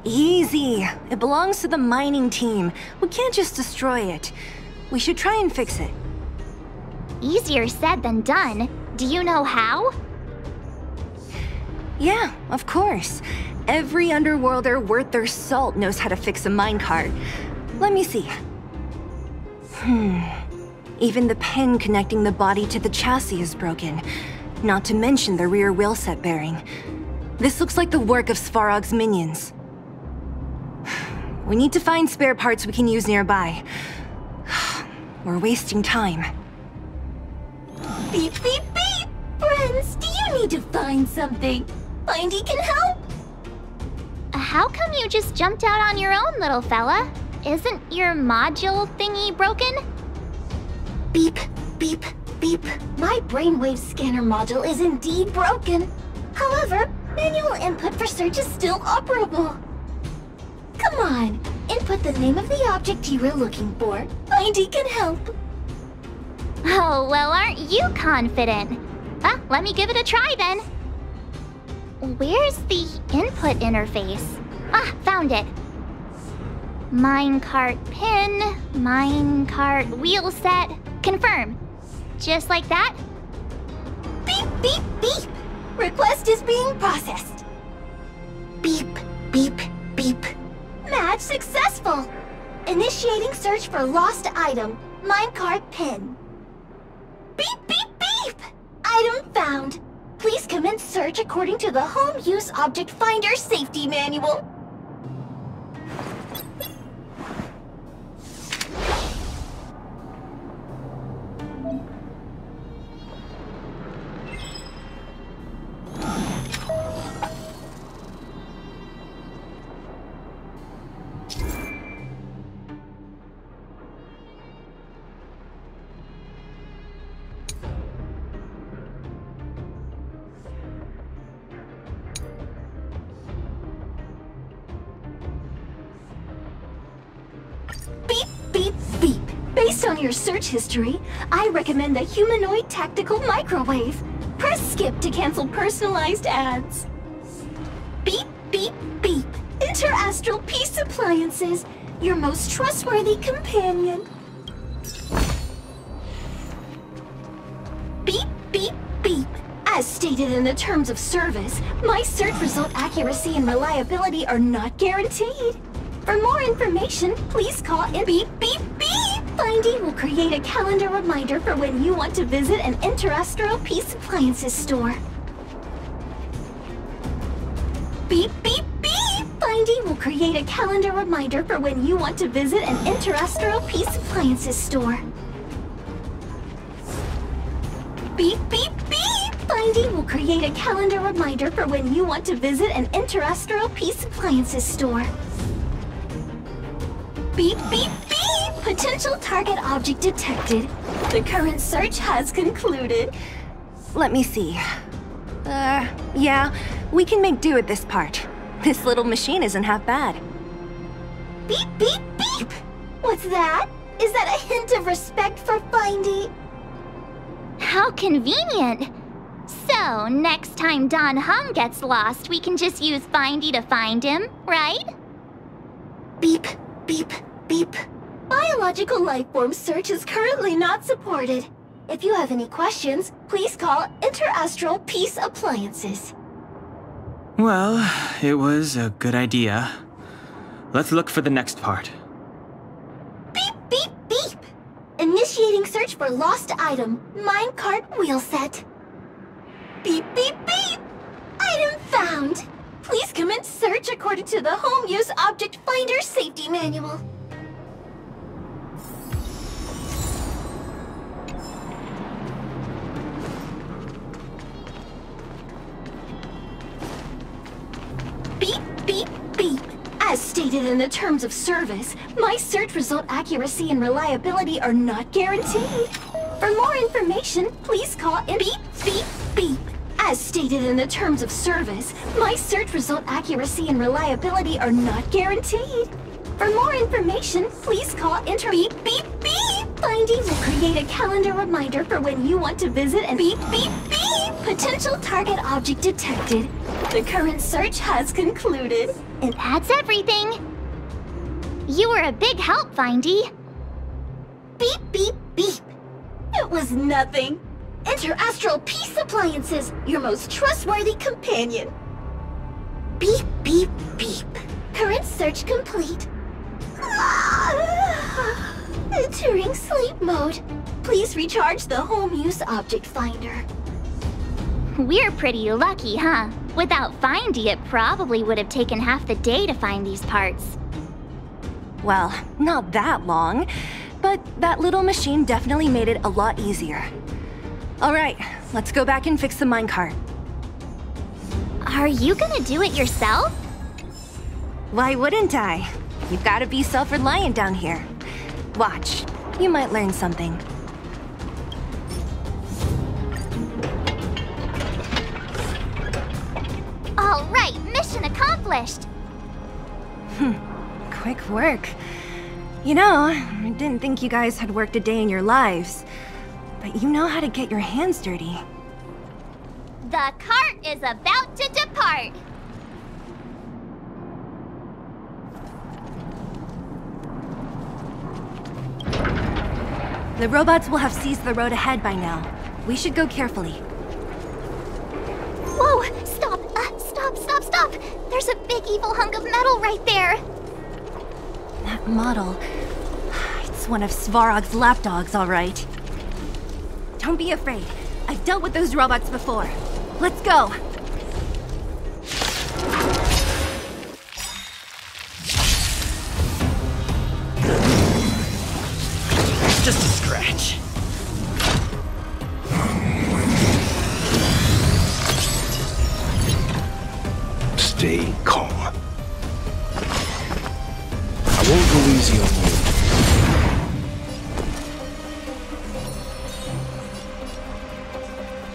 Easy. It belongs to the mining team. We can't just destroy it. We should try and fix it. Easier said than done. Do you know how? Yeah, of course. Every Underworlder worth their salt knows how to fix a minecart. Let me see. Even the pin connecting the body to the chassis is broken. Not to mention the rear wheel set bearing. This looks like the work of Svarog's minions. We need to find spare parts we can use nearby. We're wasting time. Beep, beep, beep! Friends, do you need to find something? Findy can help? How come you just jumped out on your own, little fella? Isn't your module thingy broken? Beep, beep, beep. My brainwave scanner module is indeed broken. However, manual input for search is still operable. Come on, input the name of the object you were looking for. Findy can help. Oh, well, aren't you confident? Let me give it a try then. Where's the input interface? Found it. Minecart pin, minecart wheel set, confirm. Just like that? Beep, beep, beep. Request is being processed. Beep, beep, beep. Match successful. Initiating search for lost item, minecart pin. Beep, beep, beep. Item found. Please commence search according to the Home Use Object Finder Safety Manual. on your search history, I recommend the humanoid tactical microwave. Press skip to cancel personalized ads. Beep, beep, beep. Interastral Peace Appliances, your most trustworthy companion. Beep, beep, beep. As stated in the terms of service, my search result accuracy and reliability are not guaranteed. For more information, please call in. Beep, beep, beep. Findy will create a calendar reminder for when you want to visit an Interastral Peace Appliances store. Beep, beep, beep. Findy will create a calendar reminder for when you want to visit an Interastral Peace Appliances store. Beep, beep, beep. Findy will create a calendar reminder for when you want to visit an Interastral Peace Appliances store. Beep, beep, beep! Potential target object detected. The current search has concluded. Let me see. Yeah, we can make do with this part. This little machine isn't half bad. Beep, beep, beep! What's that? Is that a hint of respect for Findy? How convenient! So, next time Don Hung gets lost, we can just use Findy to find him, right? Beep, beep, beep. Biological life form search is currently not supported. If you have any questions, please call Interastral Peace Appliances. Well, it was a good idea. Let's look for the next part. Beep, beep, beep! Initiating search for lost item, minecart wheel set. Beep, beep, beep! Item found! Please commence search according to the Home Use Object Finder Safety Manual. Beep, beep, beep. As stated in the terms of service, my search result accuracy and reliability are not guaranteed. For more information, please call in. Beep, beep, beep. As stated in the terms of service, my search result accuracy and reliability are not guaranteed. For more information, please call Inter. Beep, beep, beep. Findy will create a calendar reminder for when you want to visit and beep, beep, beep. Potential target object detected. The current search has concluded. And that's everything. You were a big help, Findy. Beep, beep, beep. It was nothing. Interastral Peace Appliances, your most trustworthy companion. Beep, beep, beep. Current search complete. Entering sleep mode. Please recharge the Home Use Object Finder. We're pretty lucky, huh? Without Findy, it probably would have taken half the day to find these parts. Well, not that long, but that little machine definitely made it a lot easier. Alright, let's go back and fix the minecart. Are you gonna do it yourself? Why wouldn't I? You've gotta be self-reliant down here. Watch, you might learn something. Alright, mission accomplished! Quick work. You know, I didn't think you guys had worked a day in your lives. But you know how to get your hands dirty. The cart is about to depart! The robots will have seized the road ahead by now. We should go carefully. Whoa! Stop! Stop! There's a big evil hunk of metal right there! That model... It's one of Svarog's lapdogs, all right. Don't be afraid. I've dealt with those robots before. Let's go! Just a scratch. Stay calm. I won't go easy on you.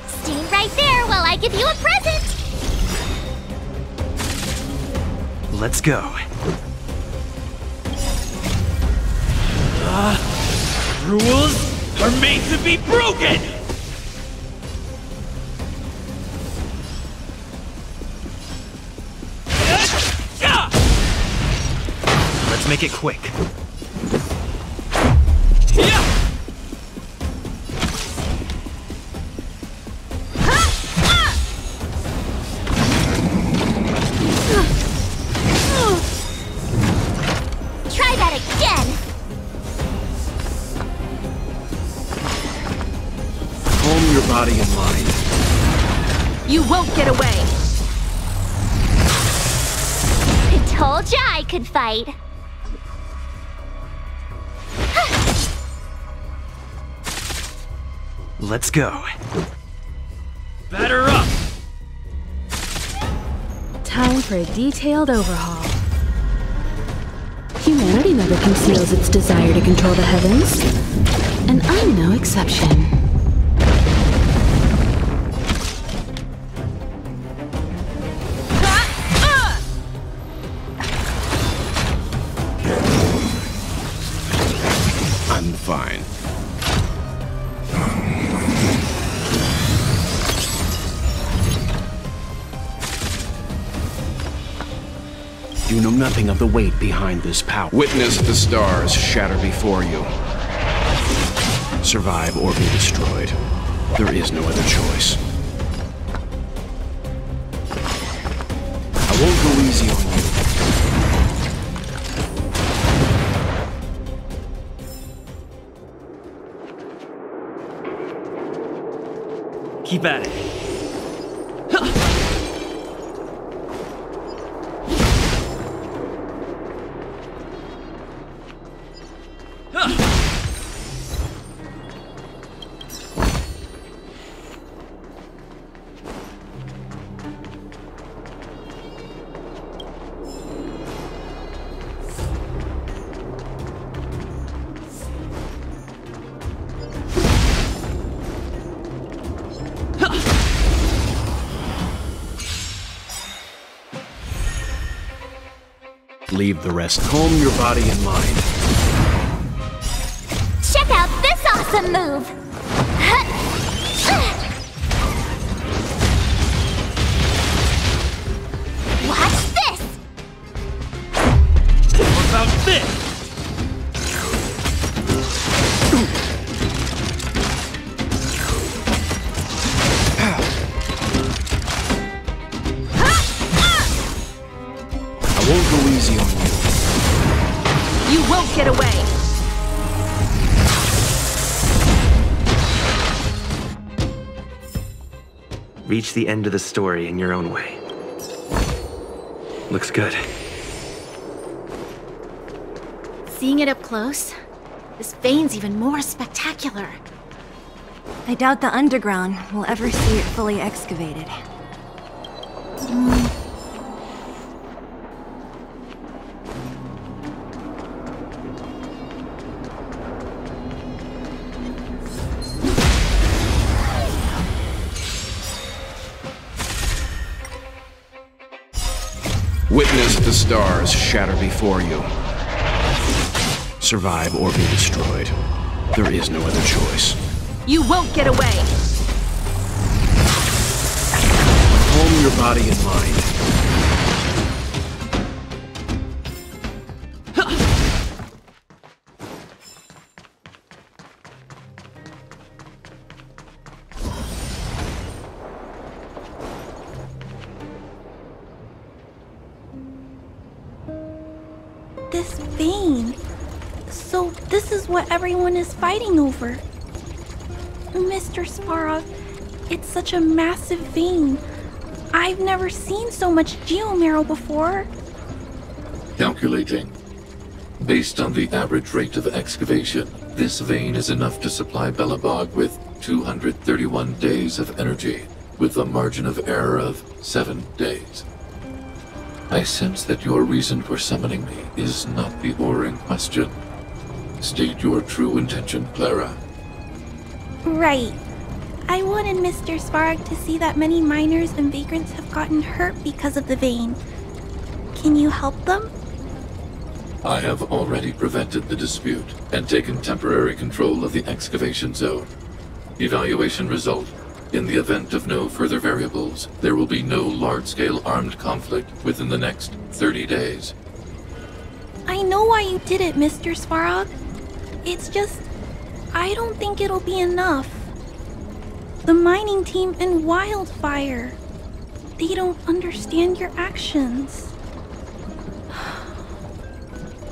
Stay right there while I give you a present! Let's go. Rules are made to be broken! Let's make it quick. Try that again! Calm your body and mind. You won't get away! I told ya I could fight. Let's go. Batter up! Time for a detailed overhaul. Humanity never conceals its desire to control the heavens, and I'm no exception. I'm fine. You know nothing of the weight behind this power. Witness the stars shatter before you. Survive or be destroyed. There is no other choice. I won't go easy on you. Keep at it. Leave the rest. Calm your body and mind. Check out this awesome move! Watch this! What about this? I won't go easy on you. You won't get away! Reach the end of the story in your own way. Looks good. Seeing it up close, this vein's even more spectacular. I doubt the underground will ever see it fully excavated. Witness the stars shatter before you. Survive or be destroyed. There is no other choice. You won't get away! Calm your body and mind. This vein. So this is what everyone is fighting over. Mr. Svarog, it's such a massive vein. I've never seen so much geomarrow before. Calculating. Based on the average rate of excavation, this vein is enough to supply Belobog with 231 days of energy, with a margin of error of 7 days. I sense that your reason for summoning me is not the boring question. State your true intention, Clara. Right. I wanted Mr. Svarog to see that many miners and vagrants have gotten hurt because of the vein. Can you help them? I have already prevented the dispute and taken temporary control of the excavation zone. Evaluation result. In the event of no further variables, there will be no large-scale armed conflict within the next 30 days. I know why you did it, Mr. Svarog. It's just, I don't think it'll be enough. The mining team and Wildfire, they don't understand your actions.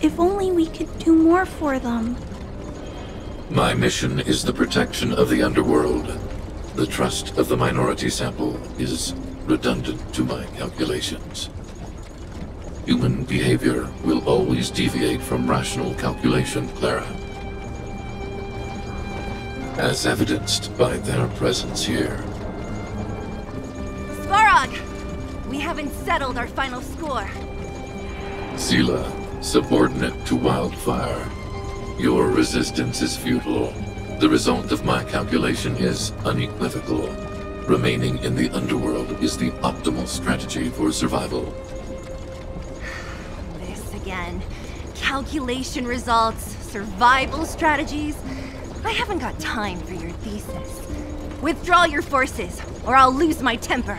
If only we could do more for them. My mission is the protection of the Underworld. The trust of the minority sample is redundant to my calculations. Human behavior will always deviate from rational calculation, Clara. As evidenced by their presence here. Svarog! We haven't settled our final score. Seela, subordinate to Wildfire. Your resistance is futile. The result of my calculation is unequivocal. Remaining in the Underworld is the optimal strategy for survival. This again. Calculation results, survival strategies. I haven't got time for your thesis. Withdraw your forces, or I'll lose my temper.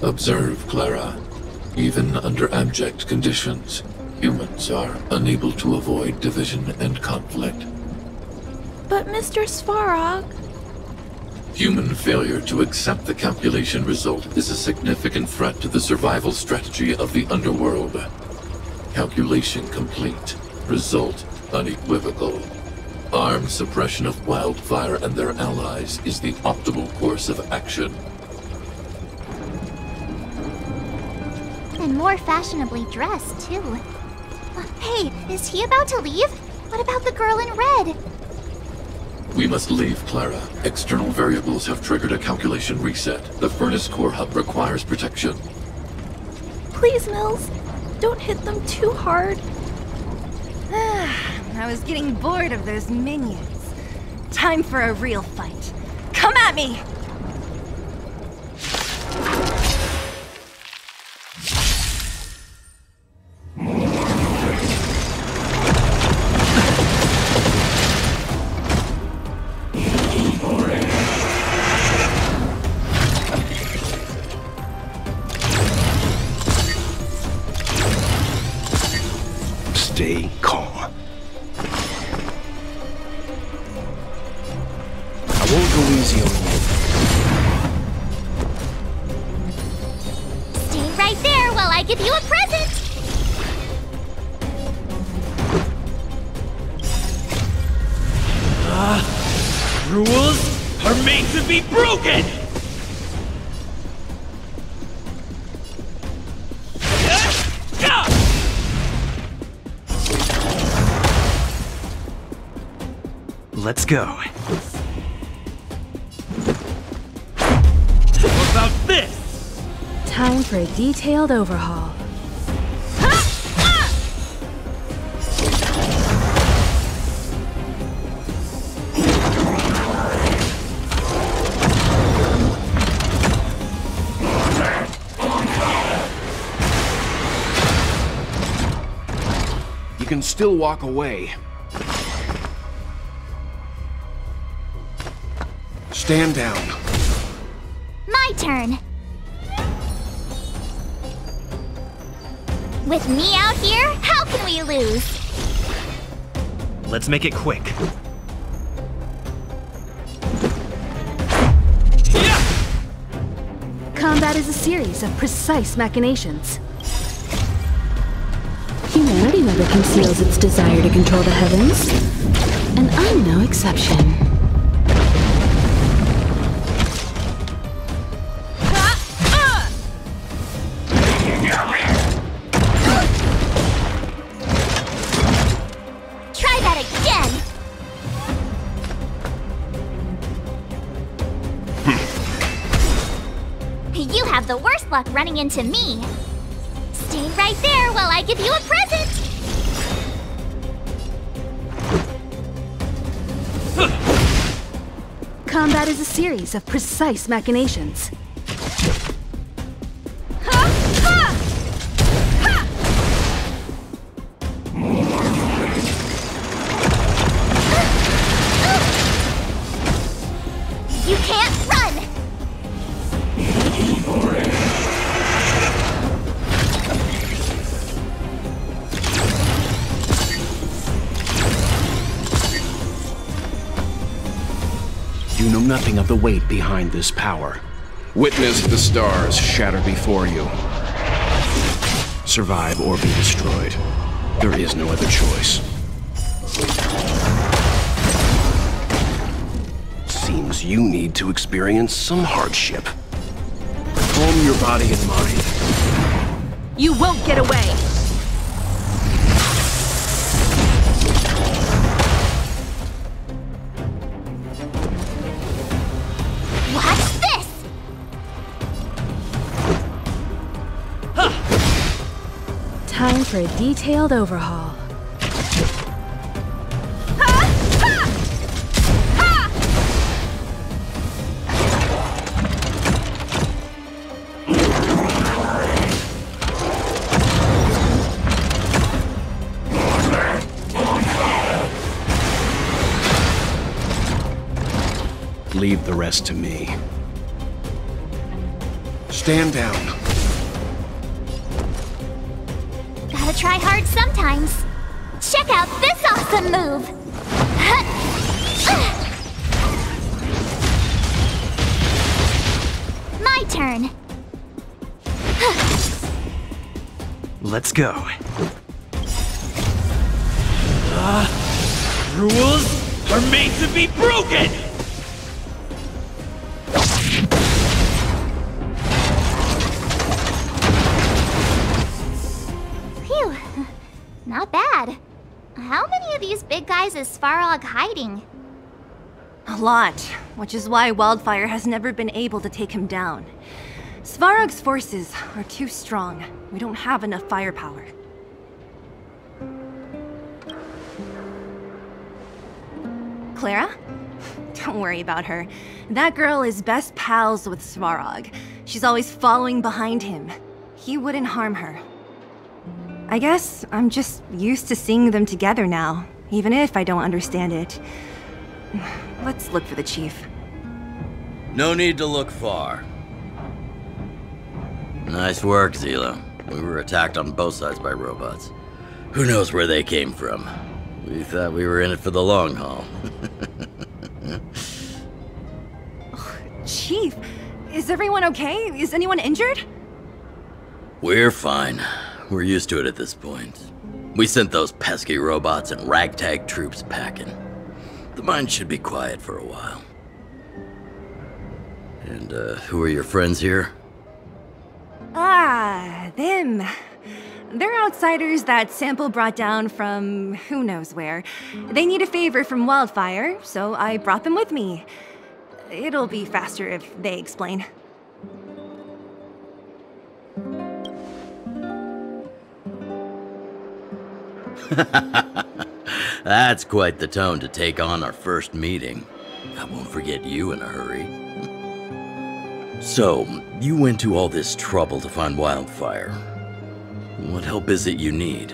Observe, Clara. Even under abject conditions, humans are unable to avoid division and conflict. But Mr. Svarog... Human failure to accept the calculation result is a significant threat to the survival strategy of the Underworld. Calculation complete. Result unequivocal. Armed suppression of Wildfire and their allies is the optimal course of action. And more fashionably dressed, too. Hey, is he about to leave? What about the girl in red? We must leave, Clara. External variables have triggered a calculation reset. The furnace core hub requires protection. Please, Mills. Don't hit them too hard. I was getting bored of those minions. Time for a real fight. Come at me! Stay calm. I won't go easy on you. Stay right there while I give you a present! Rules are made to be broken! Let's go. What about this? Time for a detailed overhaul. You can still walk away. Stand down. My turn. With me out here, how can we lose? Let's make it quick. Combat is a series of precise machinations. Humanity never conceals its desire to control the heavens, and I'm no exception. You have the worst luck running into me. Stay right there while I give you a present! Combat is a series of precise machinations. You can't run! You know nothing of the weight behind this power. Witness the stars shatter before you. Survive or be destroyed. There is no other choice. Seems you need to experience some hardship. Calm your body and mind. You won't get away! Watch this! Time for a detailed overhaul. Leave the rest to me. Stand down. Gotta try hard sometimes. Check out this awesome move! My turn. Let's go. Rules are made to be broken! Phew. Not bad. How many of these big guys is Svarog hiding? A lot, which is why Wildfire has never been able to take him down. Svarog's forces are too strong. We don't have enough firepower. Clara? Don't worry about her. That girl is best pals with Svarog. She's always following behind him. He wouldn't harm her. I guess I'm just used to seeing them together now, even if I don't understand it. Let's look for the chief. No need to look far. Nice work, Zila. We were attacked on both sides by robots. Who knows where they came from? We thought we were in it for the long haul. Chief, is everyone okay? Is anyone injured? We're fine. We're used to it at this point. We sent those pesky robots and ragtag troops packing. The mine should be quiet for a while. And, who are your friends here? Ah, them. They're outsiders that Sample brought down from who knows where. They need a favor from Wildfire, so I brought them with me. It'll be faster if they explain. That's quite the tone to take on our first meeting. I won't forget you in a hurry. So, you went to all this trouble to find Wildfire. What help is it you need?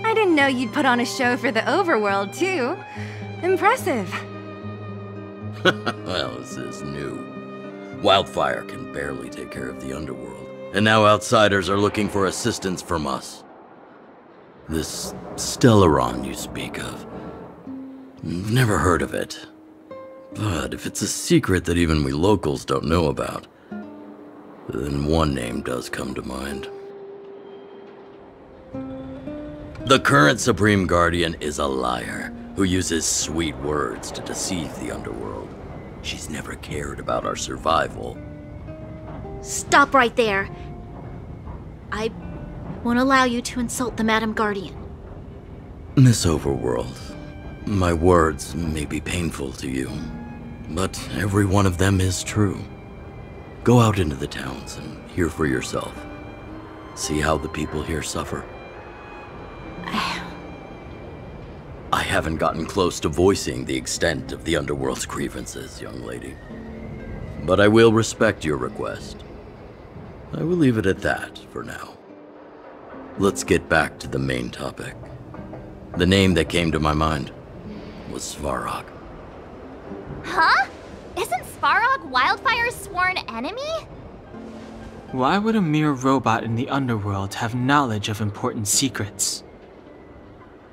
I didn't know you'd put on a show for the overworld, too. Impressive. Well, this is new. Wildfire can barely take care of the Underworld, and now outsiders are looking for assistance from us. This Stellaron you speak of. Never heard of it. But if it's a secret that even we locals don't know about, then one name does come to mind. The current Supreme Guardian is a liar who uses sweet words to deceive the Underworld. She's never cared about our survival. Stop right there. I won't allow you to insult the Madam Guardian. Miss Overworld, my words may be painful to you, but every one of them is true. Go out into the towns and hear for yourself. See how the people here suffer. I haven't gotten close to voicing the extent of the Underworld's grievances, young lady. But I will respect your request. I will leave it at that for now. let's get back to the main topic. The name that came to my mind was Svarog. Huh? Isn't Svarog Wildfire's sworn enemy? Why would a mere robot in the Underworld have knowledge of important secrets?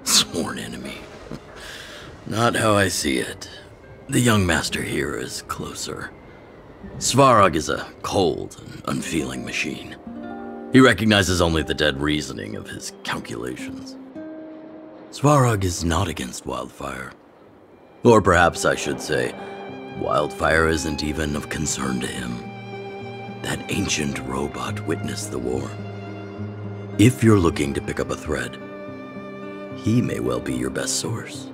Sworn enemy. Not how I see it. The young master here is closer. Svarog is a cold and unfeeling machine. He recognizes only the dead reasoning of his calculations. Svarog is not against Wildfire. Or perhaps I should say, Wildfire isn't even of concern to him. That ancient robot witnessed the war. If you're looking to pick up a thread, he may well be your best source.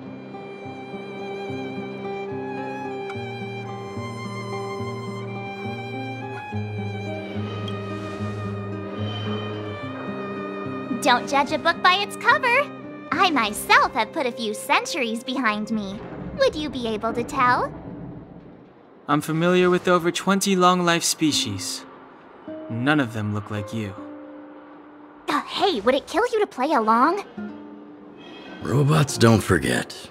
Don't judge a book by its cover. I myself have put a few centuries behind me. Would you be able to tell? I'm familiar with over 20 long-life species. None of them look like you. Hey, would it kill you to play along? Robots don't forget.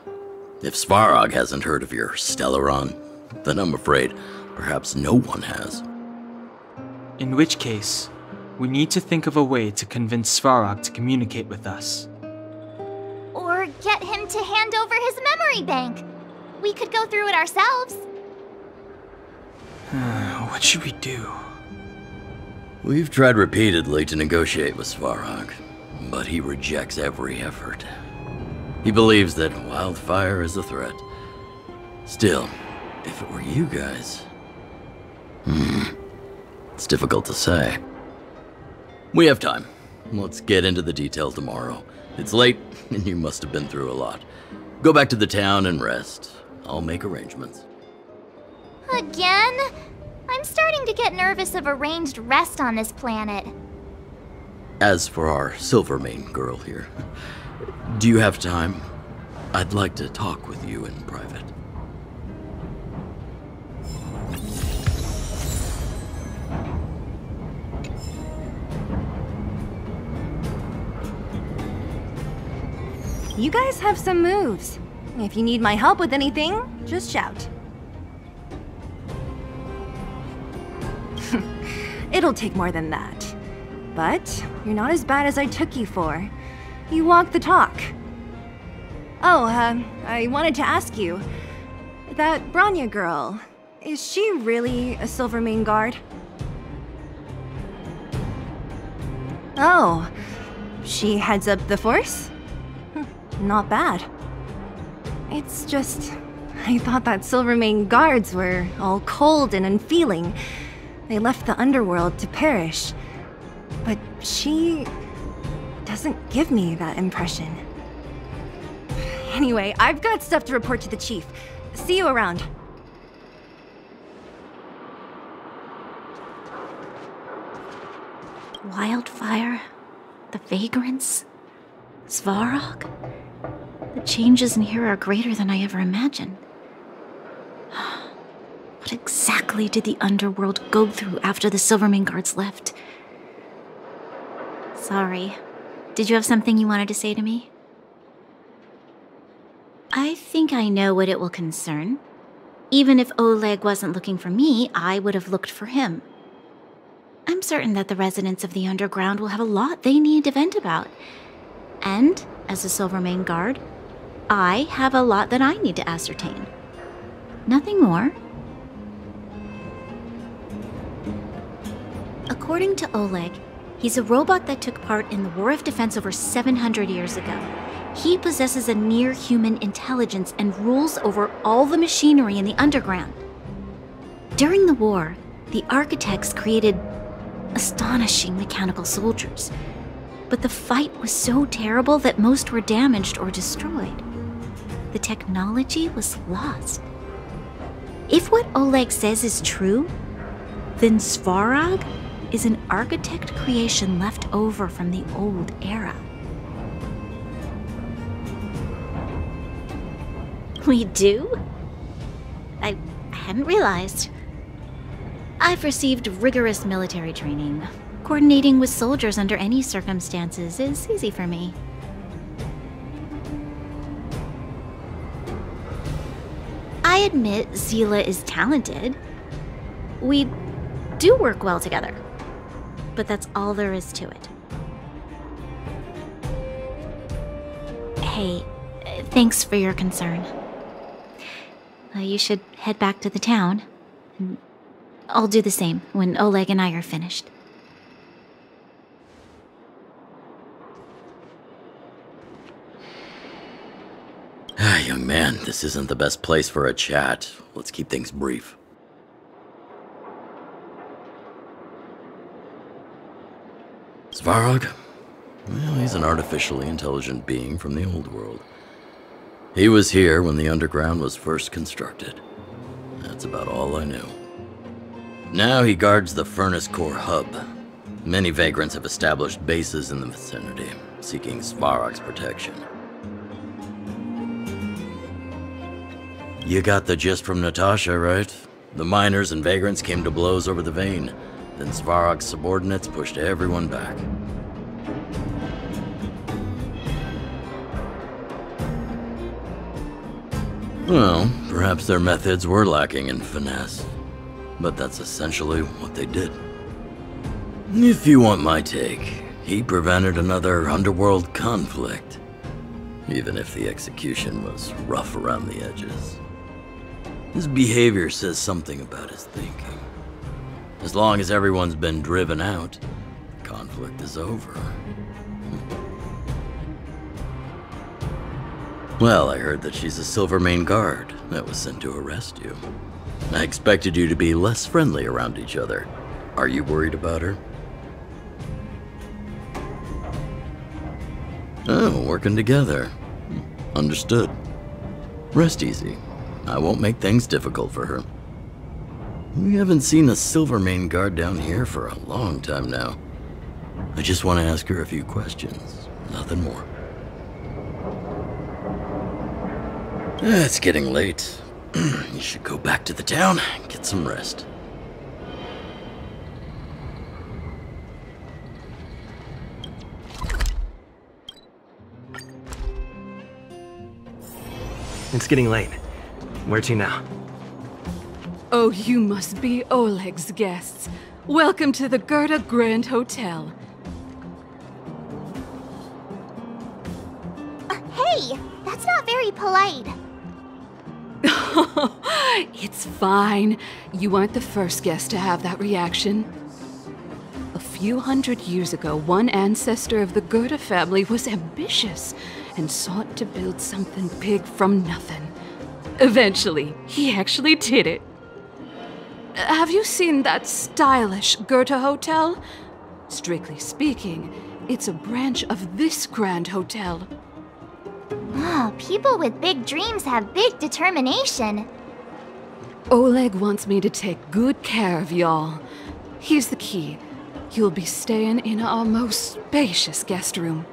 If Svarog hasn't heard of your Stellaron, then I'm afraid perhaps no one has. In which case, we need to think of a way to convince Svarog to communicate with us. Or get him to hand over his memory bank. We could go through it ourselves. What should we do? We've tried repeatedly to negotiate with Svarog, but he rejects every effort. He believes that Wildfire is a threat. Still, if it were you guys... it's difficult to say. We have time. Let's get into the detail tomorrow. It's late, and you must have been through a lot. Go back to the town and rest. I'll make arrangements. Again? I'm starting to get nervous of arranged rest on this planet. As for our Silvermane girl here, do you have time? I'd like to talk with you in private. You guys have some moves. If you need my help with anything, just shout. It'll take more than that. But you're not as bad as I took you for. You walk the talk. Oh, I wanted to ask you. That Bronya girl, is she really a Silvermane guard? Oh, she heads up the force? Not bad. It's just, I thought that Silvermane guards were all cold and unfeeling. They left the Underworld to perish. But she doesn't give me that impression. Anyway, I've got stuff to report to the chief. See you around. Wildfire, the vagrants, Svarog. The changes in here are greater than I ever imagined. What exactly did the Underworld go through after the Silvermane guards left? Sorry. Did you have something you wanted to say to me? I think I know what it will concern. Even if Oleg wasn't looking for me, I would have looked for him. I'm certain that the residents of the Underground will have a lot they need to vent about. And, as a Silvermane guard, I have a lot that I need to ascertain. Nothing more. According to Oleg, he's a robot that took part in the War of Defense over 700 years ago. He possesses a near-human intelligence and rules over all the machinery in the Underground. During the war, the architects created astonishing mechanical soldiers. But the fight was so terrible that most were damaged or destroyed. The technology was lost. If what Oleg says is true, then Svarog is an architect creation left over from the old era. We do? I hadn't realized. I've received rigorous military training. Coordinating with soldiers under any circumstances is easy for me. I admit Zila is talented. We do work well together. But that's all there is to it. Hey, thanks for your concern. You should head back to the town. And I'll do the same when Oleg and I are finished. Young man, this isn't the best place for a chat. Let's keep things brief. Svarog? Well, he's an artificially intelligent being from the old world. He was here when the underground was first constructed. That's about all I knew. Now he guards the Furnace Core hub. Many vagrants have established bases in the vicinity, seeking Svarog's protection. You got the gist from Natasha, right? The miners and vagrants came to blows over the vein. Then Svarog's subordinates pushed everyone back. Well, perhaps their methods were lacking in finesse. But that's essentially what they did. If you want my take, he prevented another Underworld conflict. Even if the execution was rough around the edges. His behavior says something about his thinking. As long as everyone's been driven out, conflict is over. Well, I heard that she's a Silvermane guard that was sent to arrest you. I expected you to be less friendly around each other. Are you worried about her? Oh, working together. Understood. Rest easy. I won't make things difficult for her. We haven't seen a Silvermane guard down here for a long time now. I just want to ask her a few questions. Nothing more. It's getting late. You should go back to the town and get some rest. It's getting late. Where to now? Oh, you must be Oleg's guests. Welcome to the Gerda Grand Hotel. Hey, that's not very polite. It's fine. You aren't the first guest to have that reaction. A few hundred years ago, one ancestor of the Gerda family was ambitious and sought to build something big from nothing. Eventually, he actually did it. Have you seen that stylish Gerda hotel? Strictly speaking, it's a branch of this grand hotel. Oh, people with big dreams have big determination. Oleg wants me to take good care of y'all. Here's the key. You'll be staying in our most spacious guest room.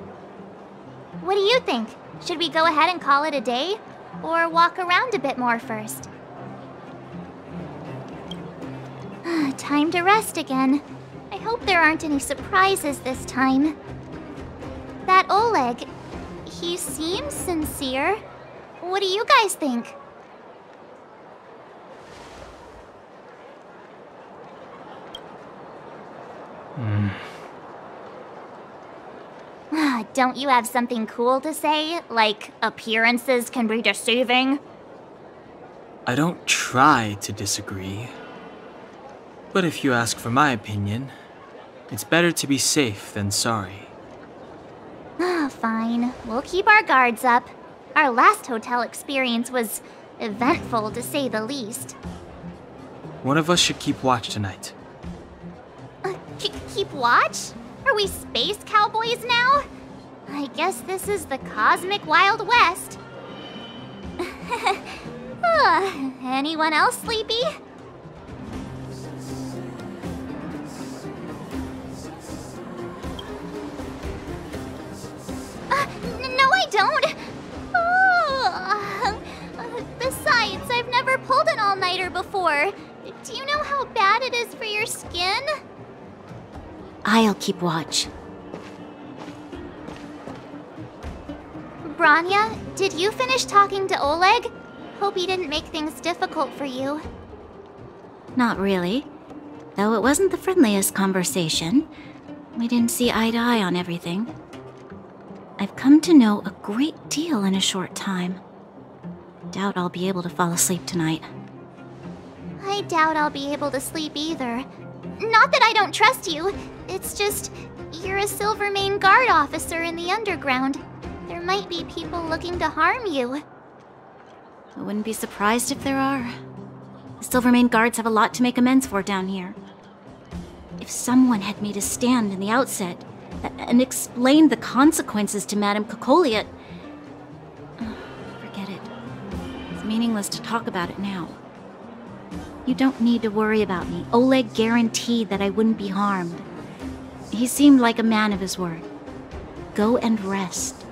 What do you think? Should we go ahead and call it a day? Or walk around a bit more first? Time to rest again. I hope there aren't any surprises this time. That Oleg, he seems sincere. What do you guys think? Don't you have something cool to say? Like, appearances can be deceiving? I don't try to disagree. But if you ask for my opinion, it's better to be safe than sorry. Fine. We'll keep our guards up. Our last hotel experience was eventful, to say the least. One of us should keep watch tonight. Keep watch? Are we space cowboys now? I guess this is the cosmic Wild West. Anyone else sleepy? No, I don't. Besides, I've never pulled an all-nighter before. Do you know how bad it is for your skin? I'll keep watch. Branya, did you finish talking to Oleg? Hope he didn't make things difficult for you. Not really. Though it wasn't the friendliest conversation. We didn't see eye to eye on everything. I've come to know a great deal in a short time. Doubt I'll be able to fall asleep tonight. I doubt I'll be able to sleep either. Not that I don't trust you. It's just, you're a Silvermane Guard officer in the underground. There might be people looking to harm you. I wouldn't be surprised if there are. The Silvermane Guards have a lot to make amends for down here. If someone had made a stand in the outset and explained the consequences to Madame Cocolia... Forget it. It's meaningless to talk about it now. You don't need to worry about me. Oleg guaranteed that I wouldn't be harmed. He seemed like a man of his word. Go and rest.